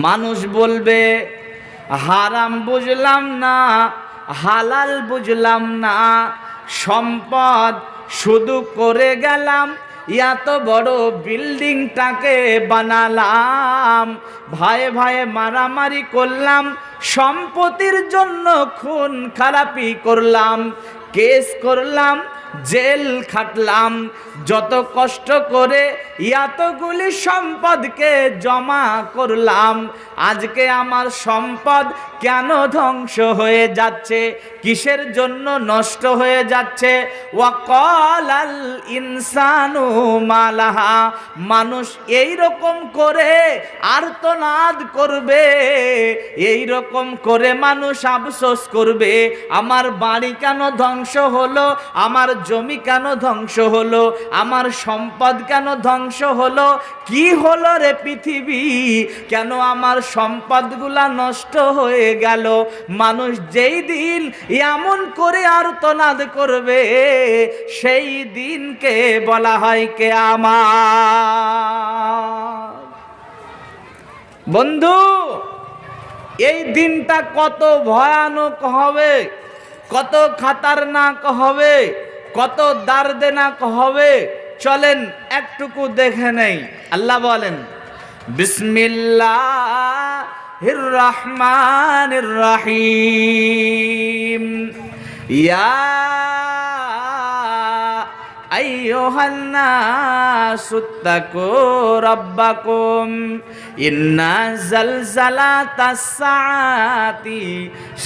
মানুষ বলবে হারাম বুঝলাম না, হালাল বুঝলাম না, সম্পদ শুধু করে গেলাম, এত বড় বিল্ডিংটাকে বানালাম, ভাইয়ে ভাইয়ে মারামারি করলাম, সম্পত্তির জন্য খুন খারাপি করলাম, কেস করলাম, জেল খাটলাম, যত কষ্ট করে এতগুলি সম্পদকে জমা করলাম, আজকে আমার সম্পদ কেন ধ্বংস হয়ে যাচ্ছে? কিসের জন্য নষ্ট হয়ে যাচ্ছে? ওয়াকালাল ইনসানু মালাহা, মানুষ এই রকম করে আর্তনাদ করবে, এই রকম করে মানুষ আফসোস করবে, আমার বাড়ি কেন ধ্বংস হলো, আমার জমি কেন ধ্বংস হলো, আমার সম্পদ কেন ধ্বংস হলো, কি হলো রে পৃথিবী, কেন আমার সম্পদগুলা নষ্ট হয়ে গেল? মানুষ যেই দিন এমন করে আর্তনাদ করবে, সেই দিনকে বলা হয় কিয়ামত। বন্ধু, এই দিনটা কত ভয়ানক হবে, কত খতরনাক হবে, কত দর্দনাক হবে, চলেন একটুকু দেখে নেই। আল্লাহ বলেন বিসমিল্লাহির রহমানির রহিম, ইয়া আইয়ুহান নাসুত্তাকু রাব্বাকুম ইন্না জালজালাতাস সাআতি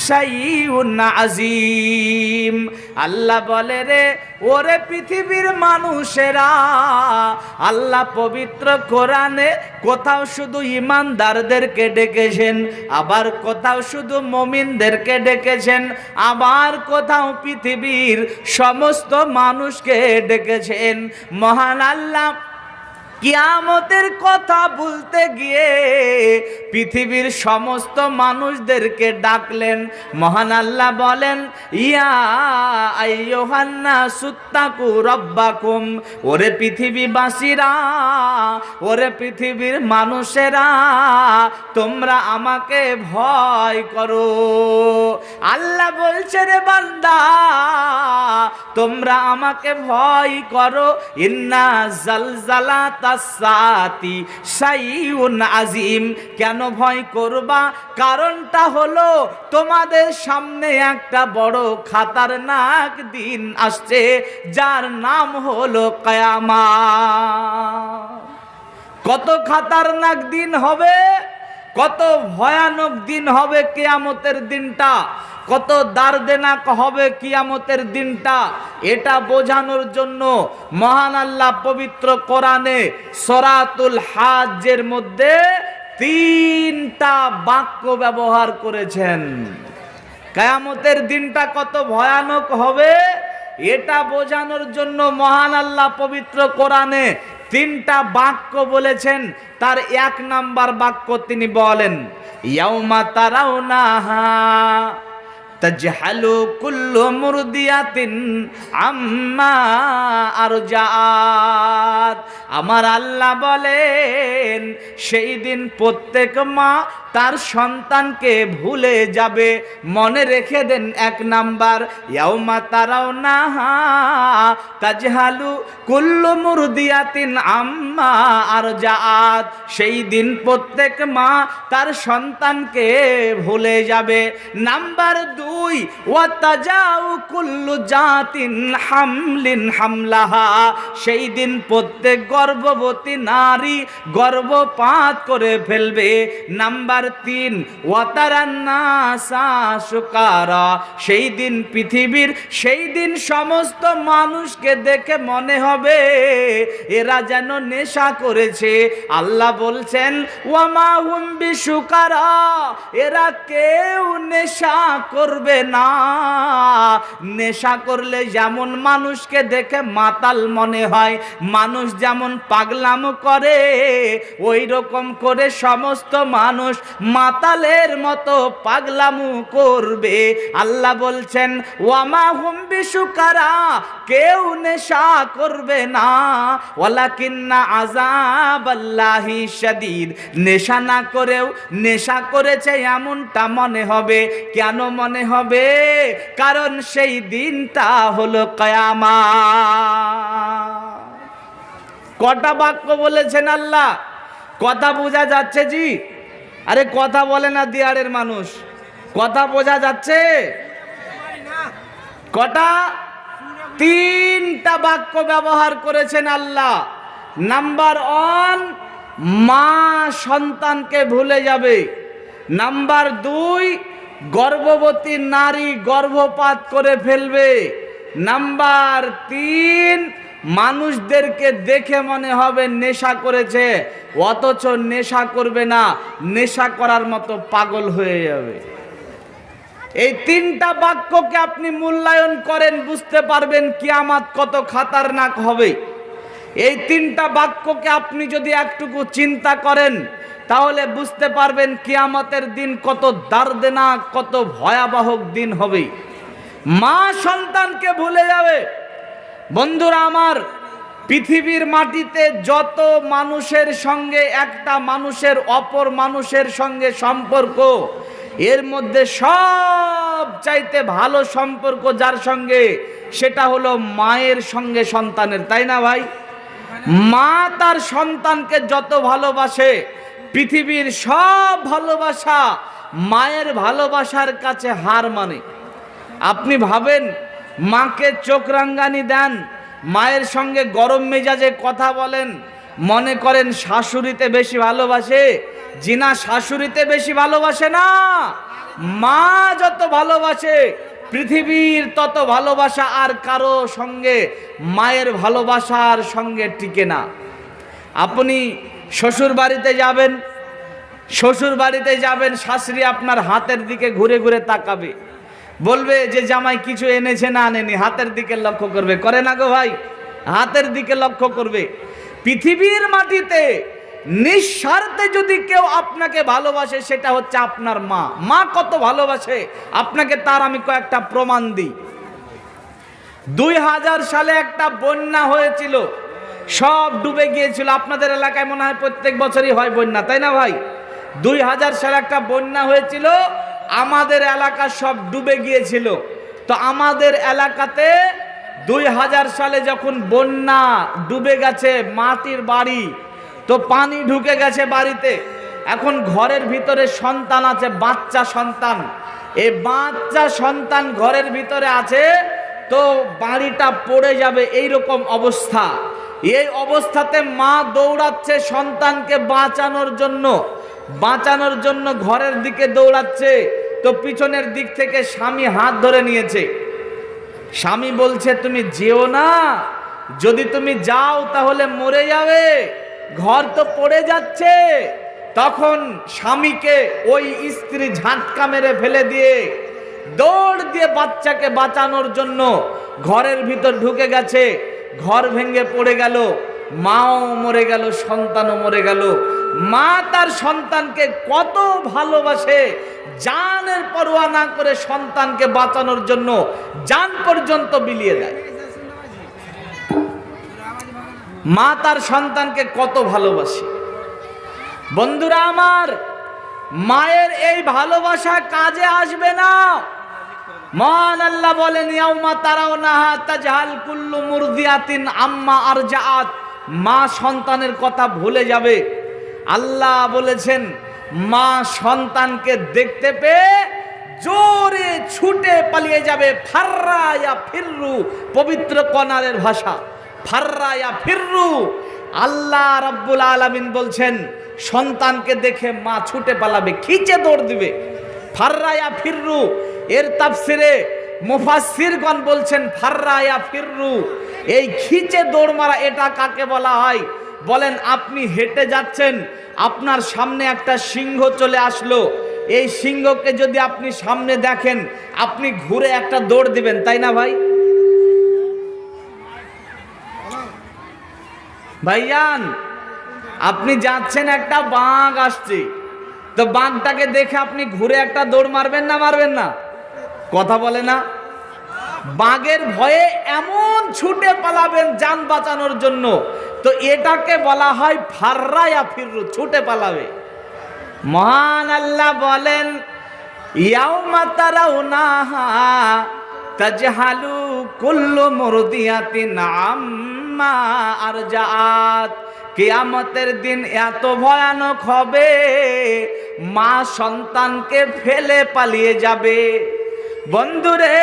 শাইউন আযীম। আল্লাহ বলে রে ওরে পৃথিবীর মানুষেরা, আল্লাহ পবিত্র কোরআনে কোথাও শুধু ইমানদারদেরকে ডেকেছেন, আবার কোথাও শুধু মুমিনদেরকে ডেকেছেন, আবার কোথাও পৃথিবীর সমস্ত মানুষকে ডেকেছেন। মহান আল্লাহ কিয়ামতের কথা বলতে গিয়ে পৃথিবীর সমস্ত মানুষদেরকে ডাকলেন। মহান আল্লাহ বলেন ইয়া আইয়ুহান নাসুত্তাকু রাব্বাকুম, ওরে পৃথিবীবাসীরা, ওরে পৃথিবীর মানুষেরা, তোমরা আমাকে ভয় করো। আল্লাহ বলছে রে বান্দা, তোমরা আমাকে ভয় করো। ইন্না জালজালাতাস সাআতি শাইউন আযীম। কেন ভয় করবা? কারণটা হলো তোমাদের সামনে একটা বড় খতরনাক দিন আসছে, যার নাম হলো কিয়ামত। কত খতরনাক দিন হবে, কত ভয়ানক দিন হবে কিয়ামতের দিনটা, কত দর্দনাক হবে কিয়ামতের দিনটা, এটা বোঝানোর জন্য মহান আল্লাহ পবিত্র কোরআনে সূরাতুল হাজ্জের মধ্যে 3টা বাক্য ব্যবহার করেছেন। কিয়ামতের দিনটা কত ভয়ানক হবে এটা বোঝানোর জন্য মহান আল্লাহ পবিত্র কোরআনে 3টা বাক্য বলেছেন। তার 1 নাম্বার বাক্য তিনি বলেন ইয়াউমা তারাউনাহা তাজহালু কুল্লু মুরদিয়াতিন আম্মা আরজাআত। আমার আল্লাহ বলেন সেই দিন প্রত্যেক মা তার সন্তানকে ভুলে যাবে। মনে রেখে দেন 1 নাম্বার ইয়াউমা তারাউনাহা তাজহালু কুল্লু মুরদিয়াতিন আম্মা আরজাআত। সেই দিন প্রত্যেক মা তার সন্তানকে ভুলে যাবে। নাম্বার 2 ওয়া তাজাউ কুল্লু জাতিন হামলিন হামলাহা। সেই দিন প্রত্যেক গর্ভবতী নারী গর্ভপাত করে ফেলবে। নাম্বার 3 ওয়া তারান নাসা সুকারা। সেই দিন পৃথিবীর, সেই দিন সমস্ত মানুষকে দেখে মনে হবে এরা যেন নেশা করেছে। আল্লাহ বলছেন ওয়া মা হুম বিসুকারা, এরা কেউ নেশা করবে না। নেশা করলে যেমন মানুষকে দেখে মাতাল মনে হয়, মানুষ যেমন পাগলাম করে, ওই রকম করে সমস্ত মানুষ মাতালের মতো পাগলামু করবে। আল্লাহ বলছেন ওয়ামা হুম বিশুকারা, কেউ নেশা করবে না, ওয়ালাকিন্না আযাবাল্লাহি শাদীদ, নেশা না করেও নেশা করেছে এমনটা মনে হবে। কেন মনে হবে? কারণ সেই দিনটা হলো কিয়ামত। কটা বাক্য বলেছেন আল্লাহ? কথা বোঝা যাচ্ছে জি? আরে কথা বলে না দিয়ারের মানুষ, কথা বোঝা যাচ্ছে? কটা? তিনটা বাক্য ব্যবহার করেছেন আল্লাহ। নাম্বার 1, মা সন্তানকে ভুলে যাবে। নাম্বার 2, গর্ভবতী নারী গর্ভপাত করে ফেলবে। নাম্বার 3, মানুষদেরকে দেখে মনে হবে নেশা করেছে, অথচ নেশা করবে না, নেশা করার মতো পাগল হয়ে যাবে। এই তিনটা বাক্যকে আপনি মূল্যায়ন করেন, বুঝতে পারবেন কিয়ামত কত খাতারনাক হবে। এই তিনটা বাক্যকে আপনি যদি একটুকু চিন্তা করেন, তাহলে বুঝতে পারবেন কিয়ামতের দিন কত দর্দনাক, কত ভয়াবহ দিন হবে। মা সন্তানকে ভুলে যাবে। বন্ধুরা আমার, পৃথিবীর মাটিতে যত মানুষের সঙ্গে একটা মানুষের অপর মানুষের সঙ্গে সম্পর্ক, এর মধ্যে সব চাইতে ভালো সম্পর্ক যার সঙ্গে, সেটা হলো মায়ের সঙ্গে সন্তানের, তাই না ভাই? মা তার সন্তানকে যত ভালোবাসে, পৃথিবীর সব ভালোবাসা মায়ের ভালোবাসার কাছে হার মানে। আপনি ভাবেন, মাকে চোখ রাঙ্গানি দেন, মায়ের সঙ্গে গরম মেজাজে কথা বলেন, মনে করেন শাশুড়িতে বেশি ভালোবাসে? জিনা শাশুড়িতে বেশি ভালোবাসে না। মা যত ভালোবাসে, পৃথিবীর তত ভালোবাসা আর কারো সঙ্গে মায়ের ভালোবাসার সঙ্গে টিকে না। আপনি শ্বশুর বাড়িতে যাবেন, শাশুড়ি আপনার হাতের দিকে ঘুরে ঘুরে তাকাবে, বলবে যে জামাই কিছু এনেছে না আনেনি, হাতের দিকে লক্ষ্য করবে। করে না গো ভাই? হাতের দিকে লক্ষ্য করবে। পৃথিবীর মাটিতে নিঃস্বার্থে যদি কেউ আপনাকে ভালোবাসে, সেটা হচ্ছে আপনার মা। মা কত ভালোবাসে আপনাকে, তার আমি কয়েকটা প্রমাণ দিই। 2000 সালে একটা বন্যা হয়েছিল, সব ডুবে গিয়েছিল। আপনাদের এলাকায় মনে হয় প্রত্যেক বছরই হয় বন্যা, তাই না ভাই? 2000 সালে একটা বন্যা হয়েছিল, আমাদের এলাকা সব ডুবে গিয়েছিল। তো আমাদের এলাকাতে 2000 সালে যখন বন্যা ডুবে গেছে, মাটির বাড়ি, তো পানি ঢুকে গেছে বাড়িতে। এখন ঘরের ভিতরে সন্তান আছে, বাচ্চা সন্তান। এই বাচ্চা সন্তান ঘরের ভিতরে আছে, তো বাড়িটা পড়ে যাবে, এই রকম অবস্থা। এই অবস্থাতে মা দৌড়াচ্ছে সন্তানকে বাঁচানোর জন্য ঘরের দিকে দৌড়াচ্ছে। তো পিছনের দিক থেকে স্বামী হাত ধরে নিয়েছে। স্বামী বলছে তুমি যেও না, যদি তুমি যাও তাহলে মরে যাবে, ঘর তো পড়ে যাচ্ছে। তখন স্বামীকে ওই স্ত্রী ঝাটকা মেরে ফেলে দিয়ে দৌড় দিয়ে বাচ্চাকে বাঁচানোর জন্য ঘরের ভিতর ঢুকে গেছে। ঘর ভেঙে পড়ে গেল, মাও মরে গেল, সন্তানও মরে গেল। মা তার সন্তানকে কত ভালোবাসে, জানের পরোয়া না করে সন্তানকে বাঁচানোর জন্য জান পর্যন্ত বিলিয়ে দেয়। মা তার সন্তানকে কত ভালোবাসে। বন্ধুরা আমার, মায়ের এই ভালোবাসা কাজে আসবে না। মহান আল্লাহ বলেন ইয়াউমা তারাউনাহা তাজহাল কুল্লু মুরদিয়াতিন আম্মা আরজাআত, মা সন্তানের কথা ভুলে যাবে। আল্লাহ বলেছেন মা সন্তানকে দেখতে পেয়ে জোরে ছুটে পালিয়ে যাবে। ফাররা ইয়া ফিররু, পবিত্র কোরআনের ভাষা, ফাররা ইয়া ফিররু। আল্লাহ রাব্বুল আলামিন বলছেন সন্তানকে দেখে মা ছুটে পালাবে, খিচে দৌড় দিবে। ফাররা ইয়া ফিররু, এর তাফসিরে মুফাসসিরগণ বলছেন ফাররা ইয়া ফিররু, এই খিচে দৌড় মারা এটা কাকে বলা হয়? বলেন আপনি হেঁটে যাচ্ছেন, আপনার সামনে একটা সিংহ চলে আসলো, এই সিংহকে যদি আপনি সামনে দেখেন, আপনি ঘুরে একটা দৌড় দিবেন, তাই না ভাই? ভাইয়ান, আপনি যাচ্ছেন, একটা বাঘ আসছে, তো বাঘটাকে দেখে আপনি ঘুরে একটা দৌড় মারবেন না মারবেন না? কথা বলে না? বাঘের ভয়ে এমন ছুটে পালাবেন জান বাঁচানোর জন্য, তো এটাকে বলা হয় ফাররা ইয়া ফিররু, ছুটে পালাবে। মহান আল্লাহ বলেন ইয়াউমা তারাউনাহা তাজহালু কুল্লু মুরদিয়াতিন আম্মা আরজাআত। কিয়ামতের দিন এত ভয়ানক হবে, মা সন্তানকে ফেলে পালিয়ে যাবে। বন্ধুরে,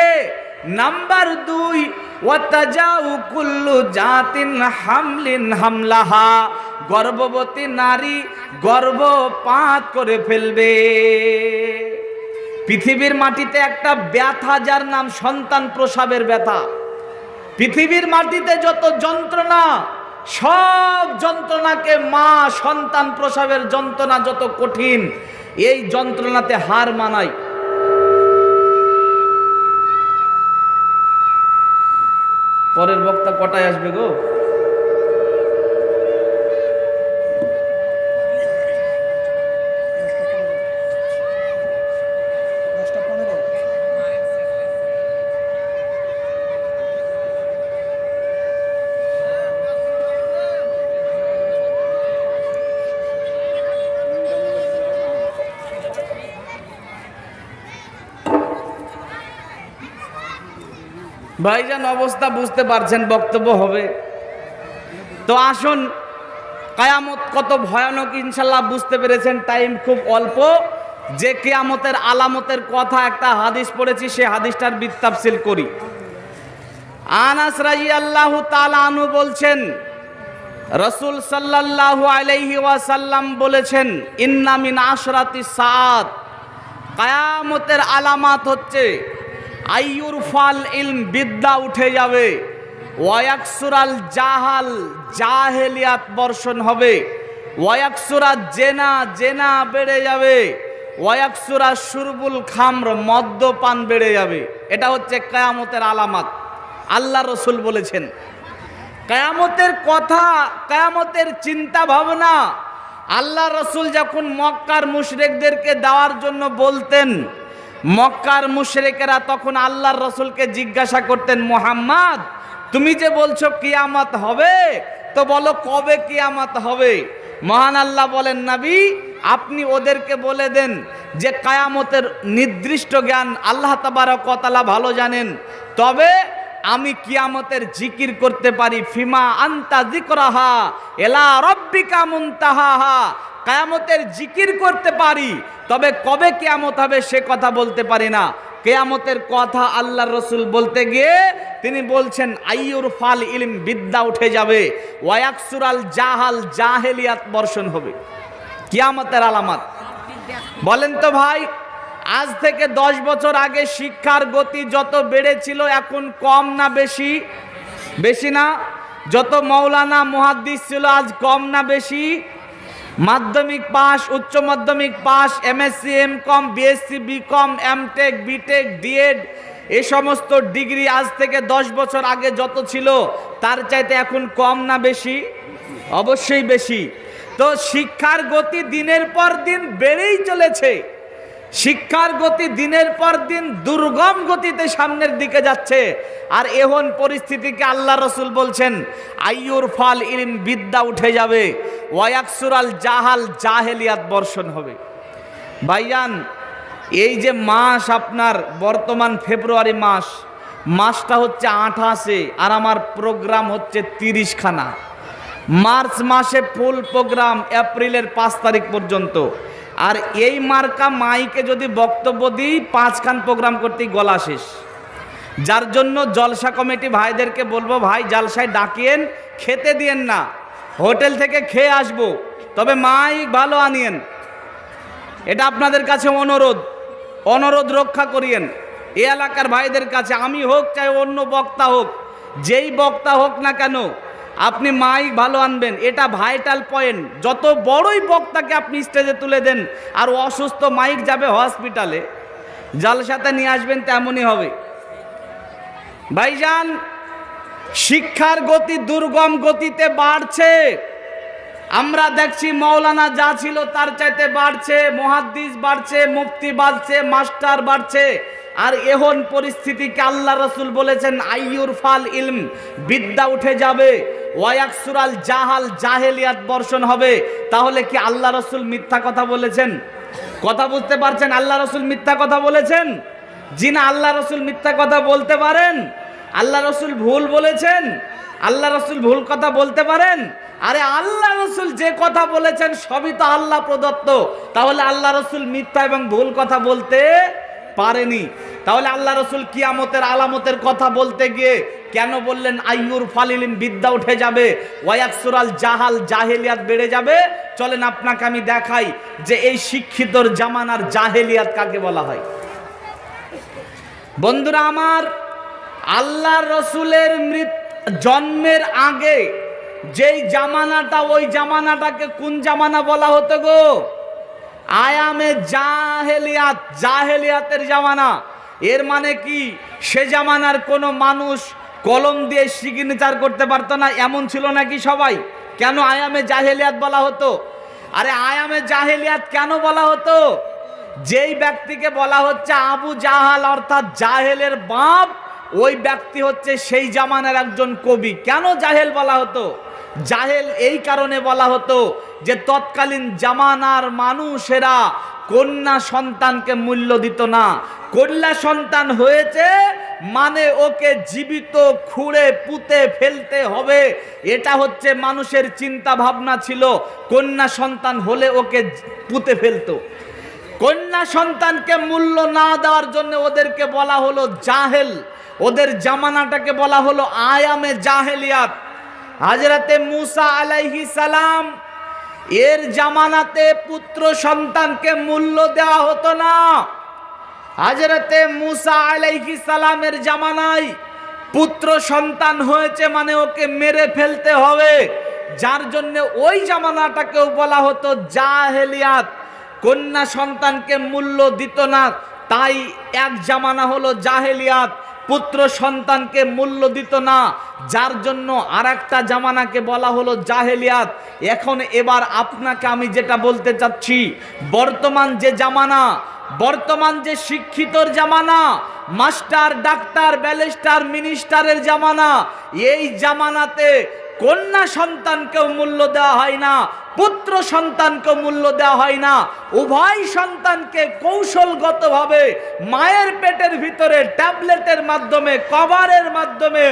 নাম্বার 2, ওয়াতাজাউ কুল্লু জাতিন হামলিন হামলাহা। গর্ভবতী নারী গর্ভপাত করে ফেলবে। পৃথিবীর মাটিতে একটা ব্যথা যার নাম সন্তান প্রসবের ব্যথা। পৃথিবীর মাটিতে যত যন্ত্রণা, সব যন্ত্রণাকে মা সন্তান প্রসবের যন্ত্রণা যত কঠিন, এই যন্ত্রণাতে হার মানায়। পরের বক্তা কটায় আসবে গো? ভাইজান অবস্থা বুঝতে পারছেন, বক্তব্য হবে তো আসুন। কিয়ামত কত ভয়ানক ইনশাল্লাহ বুঝতে পেরেছেন, টাইম খুব অল্প। যে কিয়ামতের আলামতের কথা একটা হাদিস পড়েছি, সে হাদিসটার বিস্তার করি। আনাস রাদিয়াল্লাহু তাআলা আনহু বলছেন, রাসূল সাল্লাল্লাহু আলাইহি ওয়াসাল্লাম বলেছেন, ইন্না মিন আশরাতিস সাআত, কিয়ামতের আলামত হচ্ছে আইয়ুরফাল ইলম, বিদ্যা উঠে যাবে, ওয়ায়াকসুরাল জাহাল, জাহেলিয়াত বর্ষণ হবে, ওয়ায়াকসুরা জেনা, জেনা বেড়ে যাবে, ওয়ায়াকসুরা শুরবুল খামর, মদ্যপান বেড়ে যাবে। এটা হচ্ছে কিয়ামতের আলামত, আল্লাহ রসুল বলেছেন। কিয়ামতের কথা, কিয়ামতের চিন্তা ভাবনা আল্লাহ রসুল যখন মক্কার মুশরিকদেরকে দেওয়ার জন্য বলতেন, মক্কার মুশরিকেরা তখন আল্লাহর রসুলকে জিজ্ঞাসা করতেন, মুহাম্মদ তুমি যে বলছো কিয়ামত হবে, তো বলো কবে কিয়ামত হবে? মহান আল্লাহ বলেন, নবী আপনি ওদেরকে বলে দেন যে কিয়ামতের নির্দিষ্ট জ্ঞান আল্লাহ তাবারক ওয়া তাআলা ভালো জানেন, তবে আমি কিয়ামতের জিকির করতে পারি। ফিমা আনতা যিকরাহা ইলা রাব্বিকা মুনতাহাহা, কিয়ামতের জিকির করতে পারি, তবে কবে কিয়ামত হবে সে কথা বলতে পারি না। কিয়ামতের কথা আল্লাহর রসুল বলতে গিয়ে তিনি বলছেন আইয়ুরফাল ইলম, বিদ্যা উঠে যাবে, ওয়ায়াকসুরাল জাহাল, জাহেলিয়াত বর্ষণ হবে। কিয়ামতের আলামত বলেন তো ভাই, আজ থেকে 10 বছর আগে শিক্ষার গতি যত বেড়েছিল, এখন কম না বেশি? বেশি না? যত মাওলানা মুহাদ্দিস ছিল, আজ কম না বেশি? মাধ্যমিক পাস, উচ্চ মাধ্যমিক পাস, MSc, MCom, BSc, BCom, MTech, BTech, DEd, এই সমস্ত ডিগ্রি আজ থেকে 10 বছর আগে যত ছিল তার চাইতে এখন কম না বেশি? অবশ্যই বেশি। তো শিক্ষার গতি দিনের পর দিন বেড়েই চলেছে। শিক্ষার গতি দিনের পর দিন দুর্গম গতিতে সামনের দিকে যাচ্ছে। আর এখন পরিস্থিতিকে আল্লাহ রসুল বলছেন আইয়ুরফাল ইলম, বিদ্যা উঠে যাবে, ওয়ায়াকসুরাল জাহাল, জাহেলিয়াত বর্ষণ হবে। ভাইজান এই যে মাস আপনার বর্তমান ফেব্রুয়ারি মাস, মাসটা হচ্ছে 28, আর আমার প্রোগ্রাম হচ্ছে 30 খানা। মার্চ মাসে ফুল প্রোগ্রাম এপ্রিলের 5 তারিখ পর্যন্ত। আর এই মার্কা মাইকে যদি বক্তব্য দিই 5 খান প্রোগ্রাম করতেই গলা শেষ। যার জন্য জলসা কমিটি ভাইদেরকে বলবো, ভাই জলসায় ডাকিয়েন, খেতে দিয়েন না, হোটেল থেকে খেয়ে আসবো, তবে মাইক ভালো আনিয়েন। এটা আপনাদের কাছে অনুরোধ, অনুরোধ রক্ষা করিয়েন এই এলাকার ভাইদের কাছে। আমি হোক চাই অন্য বক্তা হোক, যেই বক্তা হোক না কেন, আপনি মাইক ভালো আনবেন, এটা ভাইটাল পয়েন্ট। যত বড়ই বক্তাকে আপনি স্টেজে তুলে দেন, আর অসুস্থ মাইক যাবে হসপিটালে, জালসাতে নিয়ে আসবেন, তেমনই হবে। ভাইজান শিক্ষার গতি দুর্গম গতিতে বাড়ছে। আমরা দেখছি মৌলানা যা ছিল তার চাইতে বাড়ছে, মুহাদ্দিস বাড়ছে, মুফতি বাড়ছে, মাস্টার বাড়ছে। আর এখন পরিস্থিতিকে আল্লাহ রসুল বলেছেন আইয়ুর ফাল ইলম, বিদ্যা উঠে যাবে, ওয়াকসুরাল জাহাল, জাহেলিয়াত বর্ষণ হবে। তাহলে কি আল্লাহ রসুল মিথ্যা কথা বলেছেন? কথা বুঝতে পারছেন? আল্লাহ রসুল মিথ্যা কথা বলেছেন? জি না, আল্লাহ রসুল মিথ্যা কথা বলতে পারেন? আল্লাহ রসুল ভুল বলেছেন? আল্লাহ রসুল ভুল কথা বলতে পারেন? আরে আল্লাহ রসুল যে কথা বলেছেন সবই তো আল্লাহ প্রদত্ত, তাহলে আল্লাহ রসুল মিথ্যা এবং ভুল কথা বলতে পারেনি। তাহলে আল্লাহ রসুল কিয়ামতের আলামতের কথা বলতে গিয়ে কেন বললেন আইয়ুর ফালিলিম, বিদ্যা উঠে যাবে, ওয়াকসুরাল জাহাল, জাহেলিয়াত বেড়ে যাবে? চলেন আপনাকে আমি দেখাই যে এই শিক্ষিতর জামানার জাহেলিয়াত কাকে বলা হয়। বন্ধুরা আমার, আল্লাহ রসুলের জন্মের আগে যেই জামানাটা, ওই জামানাটাকে কোন জামানা বলা হতো গো? আয়ামে জাহেলিয়াত, জাহেলিয়াতের জামানা। এর মানে কি সে জামানার কোনো মানুষ কলম দিয়ে সিগনেচার করতে পারতো না, এমন ছিল নাকি সবাই? কেন আয়ামে জাহেলিয়াত বলা হতো? আরে আয়ামে জাহেলিয়াত কেন বলা হতো? যেই ব্যক্তিকে বলা হচ্ছে আবু জাহাল অর্থাৎ জাহেলের বাপ, ওই ব্যক্তি হচ্ছে সেই জামানার একজন কবি। কেন জাহেল বলা হতো? জাহেল এই কারণে বলা হতো যে তৎকালীন জামানার মানুষেরা কন্যা সন্তানকে মূল্য দিত না। কন্যা সন্তান হয়েছে মানে ওকে জীবিত খুঁড়ে পুঁতে ফেলতে হবে, এটা হচ্ছে মানুষের চিন্তা ভাবনা ছিল। কন্যা সন্তান হলে ওকে পুঁতে ফেলতো। কন্যা সন্তানকে মূল্য না দেওয়ার জন্য ওদেরকে বলা হলো জাহেল। ওদের জামানাটাকে বলা হলো আয়ামে জাহেলিয়াত। হযরতে মূসা আলাইহিস সালাম এর জামানাতে পুত্র সন্তানকে মূল্য দেওয়া হতো না। হযরতে মূসা আলাইহিস সালামের জামানায় পুত্র সন্তান হয়েছে মানে ওকে মেরে ফেলতে হবে, যার জন্য ওই জামানাটাকেও বলা হতো জাহেলিয়াত। কন্যা সন্তানকে মূল্য দিত না, তাই এক জামানা হলো জাহেলিয়াত। পুত্র সন্তানকে মূল্য দিত না, যার জন্য আরেকটা জামানাকে বলা হলো জাহেলিয়াত। এখন এবার আপনাকে আমি যেটা বলতে চাচ্ছি, বর্তমান যে জামানা, বর্তমান যে শিক্ষিতর জামানা, মাস্টার, ডাক্তার, ব্যারিস্টার, মিনিস্টারের জামানা, এই জামানাতে কন্যা সন্তানকেও মূল্য দেওয়া হয় না, পুত্র সন্তানকে মূল্য দেওয়া হয় না। উভয় সন্তানকে কৌশলগতভাবে মায়ের পেটের ভিতরে ট্যাবলেটের মাধ্যমে, কভারের মাধ্যমে,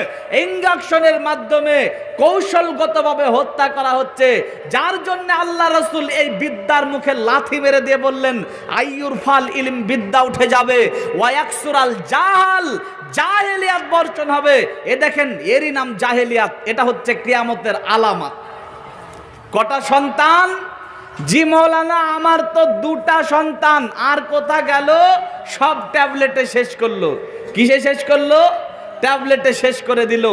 ইঞ্জেকশনের মাধ্যমে কৌশলগতভাবে হত্যা করা হচ্ছে, যার জন্য আল্লাহ রসুল এই বিদ্যার মুখে লাথি মেরে দিয়ে বললেন আইয়ুর ফাল ইলম, বিদ্যা উঠে যাবে, ওয়াকসুরাল জাহাল, জাহেলিয়াত বর্ষণ হবে। এ দেখেন, এরই নাম জাহেলিয়াত। এটা হচ্ছে কিয়ামতের আলামত। কটা সন্তান? জি মৌলানা, আমার তো দুটা সন্তান। আর কোথা গেল? সব ট্যাবলেটে শেষ করলো। কিসে শেষ করলো? ট্যাবলেটে শেষ করে দিল।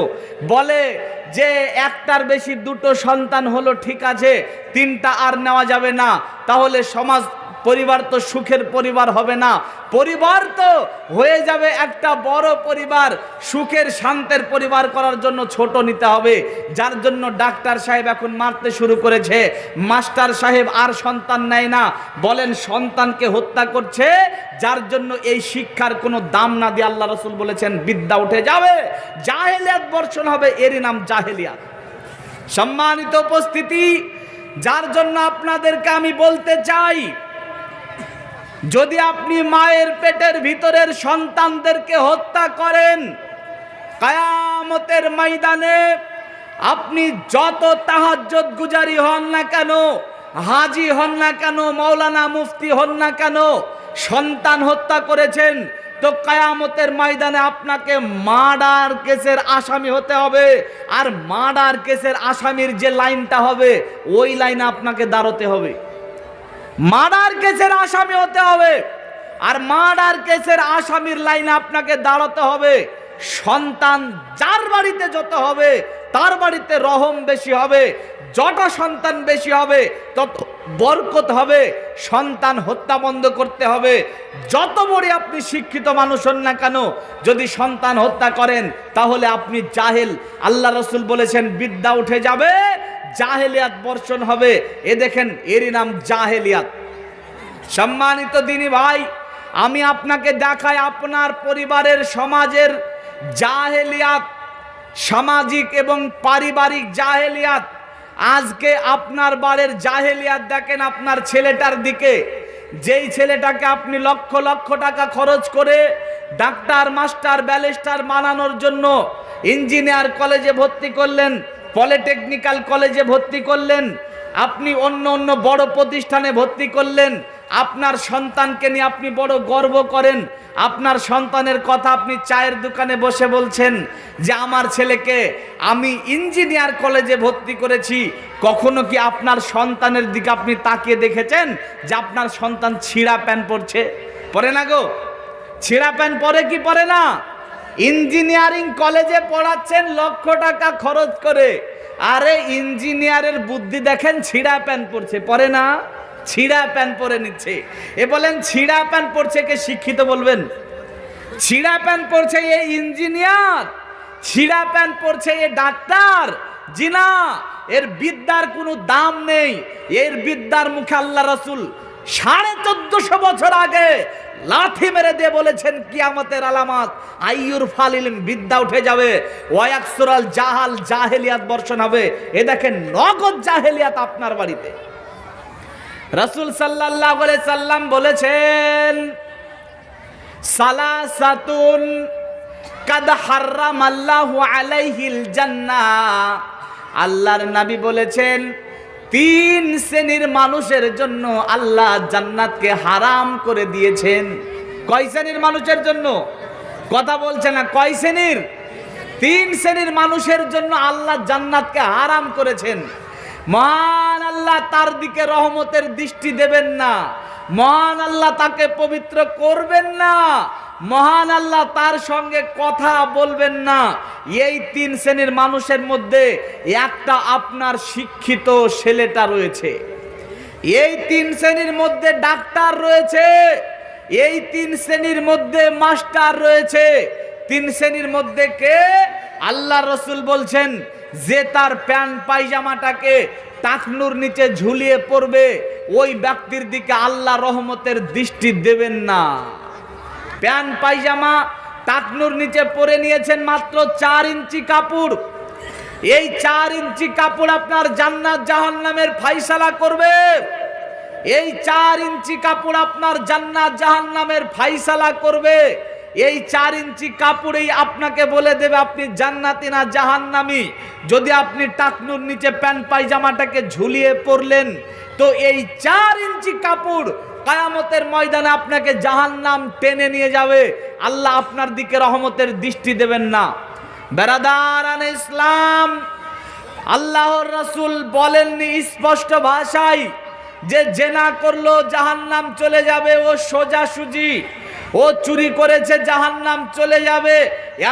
বলে যে একটার বেশি দুটো সন্তান হলো ঠিক আছে, তিনটা আর নেওয়া যাবে না, তাহলে সমাজ পরিবার তো সুখের পরিবার হবে না। পরিবার তো হয়ে যাবে একটা বড় পরিবার, সুখের শান্তের পরিবার করার জন্য ছোট নিতে হবে। যার জন্য ডাক্তার সাহেব এখন মারতে শুরু করেছে, মাস্টার সাহেব আর সন্তান নেয় না, বলেন সন্তানকে হত্যা করছে। যার জন্য এই শিক্ষার কোনো দাম না দিয়ে আল্লাহ রসুল বলেছেন বিদ্যা উঠে যাবে, জাহেলিয়াত বর্ষণ হবে। এরই নাম জাহেলিয়াত। সম্মানিত উপস্থিতি, যার জন্য আপনাদেরকে আমি বলতে চাই, যদি আপনি মায়ের পেটের ভিতরের সন্তানদেরকে হত্যা করেন, কিয়ামতের ময়দানে আপনি যত তাহাজ্জুদ গুজারি হন না কেন, হাজি হন না কেন, মাওলানা মুফতি হন না কেন, সন্তান হত্যা করেছেন, তো কিয়ামতের ময়দানে আপনাকে মার্ডার কেসের আসামি হতে হবে। আর মার্ডার কেসের আসামির যে লাইনটা হবে, ওই লাইনে আপনাকে দাঁড়াতে হবে। মার্ডার কেসের আসামি হতে হবে, আর মার্ডার কেসের আসামির লাইনে আপনাকে দাঁড়াতে হবে। সন্তান যার বাড়িতে যত হবে, তার বাড়িতে রহম বেশি হবে, যত সন্তান বেশি হবে তত বরকত হবে। সন্তান হত্যা বন্ধ করতে হবে। যত বড় আপনি শিক্ষিত মানুষ হন না কেন, যদি সন্তান হত্যা করেন তাহলে আপনি জাহেল। আল্লাহ রসুল বলেছেন বিদ্যা উঠে যাবে, জাহেলিয়াত বর্ষণ হবে। এ দেখেন, এরই নাম জাহেলিয়াত। সম্মানিত দিনী ভাই, আমি আপনাকে দেখাই আপনার পরিবারের সমাজের জাহেলিয়াত, সামাজিক এবং পারিবারিক জাহেলিয়াত। আজকে আপনার বাড়ির জাহেলিয়াত দেখেন আপনার ছেলেটার দিকে। যেই ছেলেটাকে আপনি লক্ষ লক্ষ টাকা খরচ করে ডাক্তার, মাস্টার, ব্যারিস্টার বানানোর জন্য ইঞ্জিনিয়ার কলেজে ভর্তি করলেন, পলিটেকনিক্যাল কলেজে ভর্তি করলেন, আপনি অন্য অন্য বড় প্রতিষ্ঠানে ভর্তি করলেন, আপনার সন্তানকে নিয়ে আপনি বড় গর্ব করেন। আপনার সন্তানের কথা আপনি চায়ের দোকানে বসে বলছেন যে আমার ছেলেকে আমি ইঞ্জিনিয়ার কলেজে ভর্তি করেছি। কখনো কি আপনার সন্তানের দিকে আপনি তাকিয়ে দেখেছেন যে আপনার সন্তান ছিঁড়া প্যান্ট পরছে? পরে না গো? ছিঁড়া প্যান্ট পরে কি পরে না? ইঞ্জিনিয়ারিং কলেজে পড়াচ্ছেন লক্ষ টাকা খরচ করে, আরে ইঞ্জিনিয়ারের বুদ্ধি দেখেন, ছিঁড়া প্যান্ট পরছে, পরে না? ছিঁড়া প্যান্ট পরে নিচ্ছে। এ বলেন ছিঁড়া প্যান্ট পরছে কে শিক্ষিত বলবেন? ছিঁড়া প্যান্ট পরছে এ ইঞ্জিনিয়ার, ছিঁড়া প্যান্ট পরছে এ ডাক্তার? জি না, এর বিদ্যার কোনো দাম নেই। এর বিদ্যার মুখে আল্লাহ রাসূল 1450 বছর আগে লাথি মেরে দিয়ে বলেছেন কিয়ামতের আলামত আইয়ুর ফালিল, বিদ্যা উঠে যাবে, ওয়ায়াকসুরাল জাহাল, জাহেলিয়াত বর্ষণ হবে। এ দেখেন নগদ জাহেলিয়াত আপনার বাড়িতে। রাসূল সাল্লাল্লাহু আলাইহি সাল্লাম বলেছেন সালাসাতুন কাদ হারামাল্লাহু আলাইহিল জান্নাহ। আল্লাহর নবী বলেছেন 3 শ্রেণীর মানুষের জন্য আল্লাহ জান্নাতকে হারাম করে দিয়েছেন। কয় শ্রেণীর মানুষের জন্য? কথা বলছে না। কয় শ্রেণীর? 3 শ্রেণীর মানুষের জন্য আল্লাহ জান্নাতকে হারাম করেছেন। মহান আল্লাহ তার দিকে রহমতের দৃষ্টি দেবেন না, মহান আল্লাহ তাকে পবিত্র করবেন না, মহান আল্লাহ তার সঙ্গে কথা বলবেন না। এই 3 শ্রেণীর মানুষের মধ্যে একটা আপনার শিক্ষিত ছেলেটা রয়েছে। এই 3 শ্রেণীর মধ্যে ডাক্তার রয়েছে, এই 3 শ্রেণীর মধ্যে মাস্টার রয়েছে। 3 শ্রেণীর মধ্যে কে? আল্লাহ রসুল বলছেন যে তার প্যান্ট পায়জামাটাকে টাকনুর নিচে ঝুলিয়ে পড়বে ওই ব্যক্তির দিকে আল্লাহ রহমতের দৃষ্টি দেবেন না। প্যান্ট পায়জামা টাকনুর নিচে পরে নিয়েছেন মাত্র 4 ইঞ্চি কাপড়, এই 4 ইঞ্চি কাপড় আপনার জান্নাত জাহান্নামের ফায়সালা করবে। এই 4 ইঞ্চি কাপড় আপনার জান্নাত জাহান্নামের ফায়সালা করবে। এই 4 ইঞ্চি কাপড়েই আপনাকে বলে দেবে আপনি জান্নাতি না জাহান্নামী। যদি আপনি টাকনুর নিচে প্যান্ট পায়জামাটাকে ঝুলিয়ে পরলেন তো এই 4 ইঞ্চি কাপড় কিয়ামতের ময়দানে আপনাকে জাহান্নাম টেনে নিয়ে যাবে। আল্লাহ আপনার দিকে রহমতের দৃষ্টি দেবেন না। বেরাদারান ইসলাম, আল্লাহর রাসূল বলেননি স্পষ্ট ভাষায় যে জেনা করলো জাহান্নাম চলে যাবে, ও সোজাসুজি, ও চুরি করেছে জাহান্নাম চলে যাবে,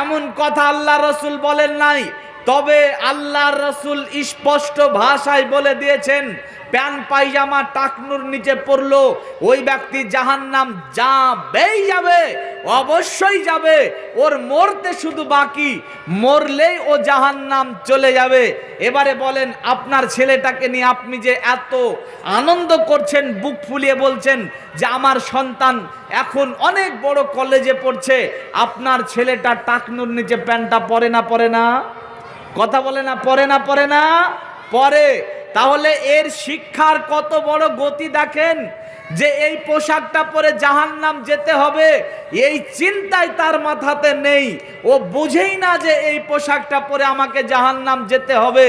এমন কথা আল্লাহ রাসূল বলেন নাই। তবে আল্লাহর রাসূল স্পষ্ট ভাষায় বলে দিয়েছেন প্যান্ট পায়জামা টাকনুর নিচে পড়লো ওই ব্যক্তি জাহান্নাম যাবেই যাবে, অবশ্যই যাবে। ওর মরতে শুধু বাকি, মরলেই ও জাহান্নাম চলে যাবে। এবারে বলেন আপনার ছেলেটাকে নিয়ে আপনি যে এত আনন্দ করছেন, বুক ফুলিয়ে বলছেন যে আমার সন্তান এখন অনেক বড় কলেজে পড়ছে, আপনার ছেলেটা টাকনুর নিচে প্যান্টটা পরে না? পরে না? কথা বলে না? পরে না? পরে না? পরে। তাহলে এর শিক্ষার কত বড় গতি দেখেন, যে এই পোশাকটা পরে জাহান্নাম যেতে হবে এই চিন্তায় তার মাথাতে নেই। ও বুঝেই না যে এই পোশাকটা পরে আমাকে জাহান্নাম যেতে হবে,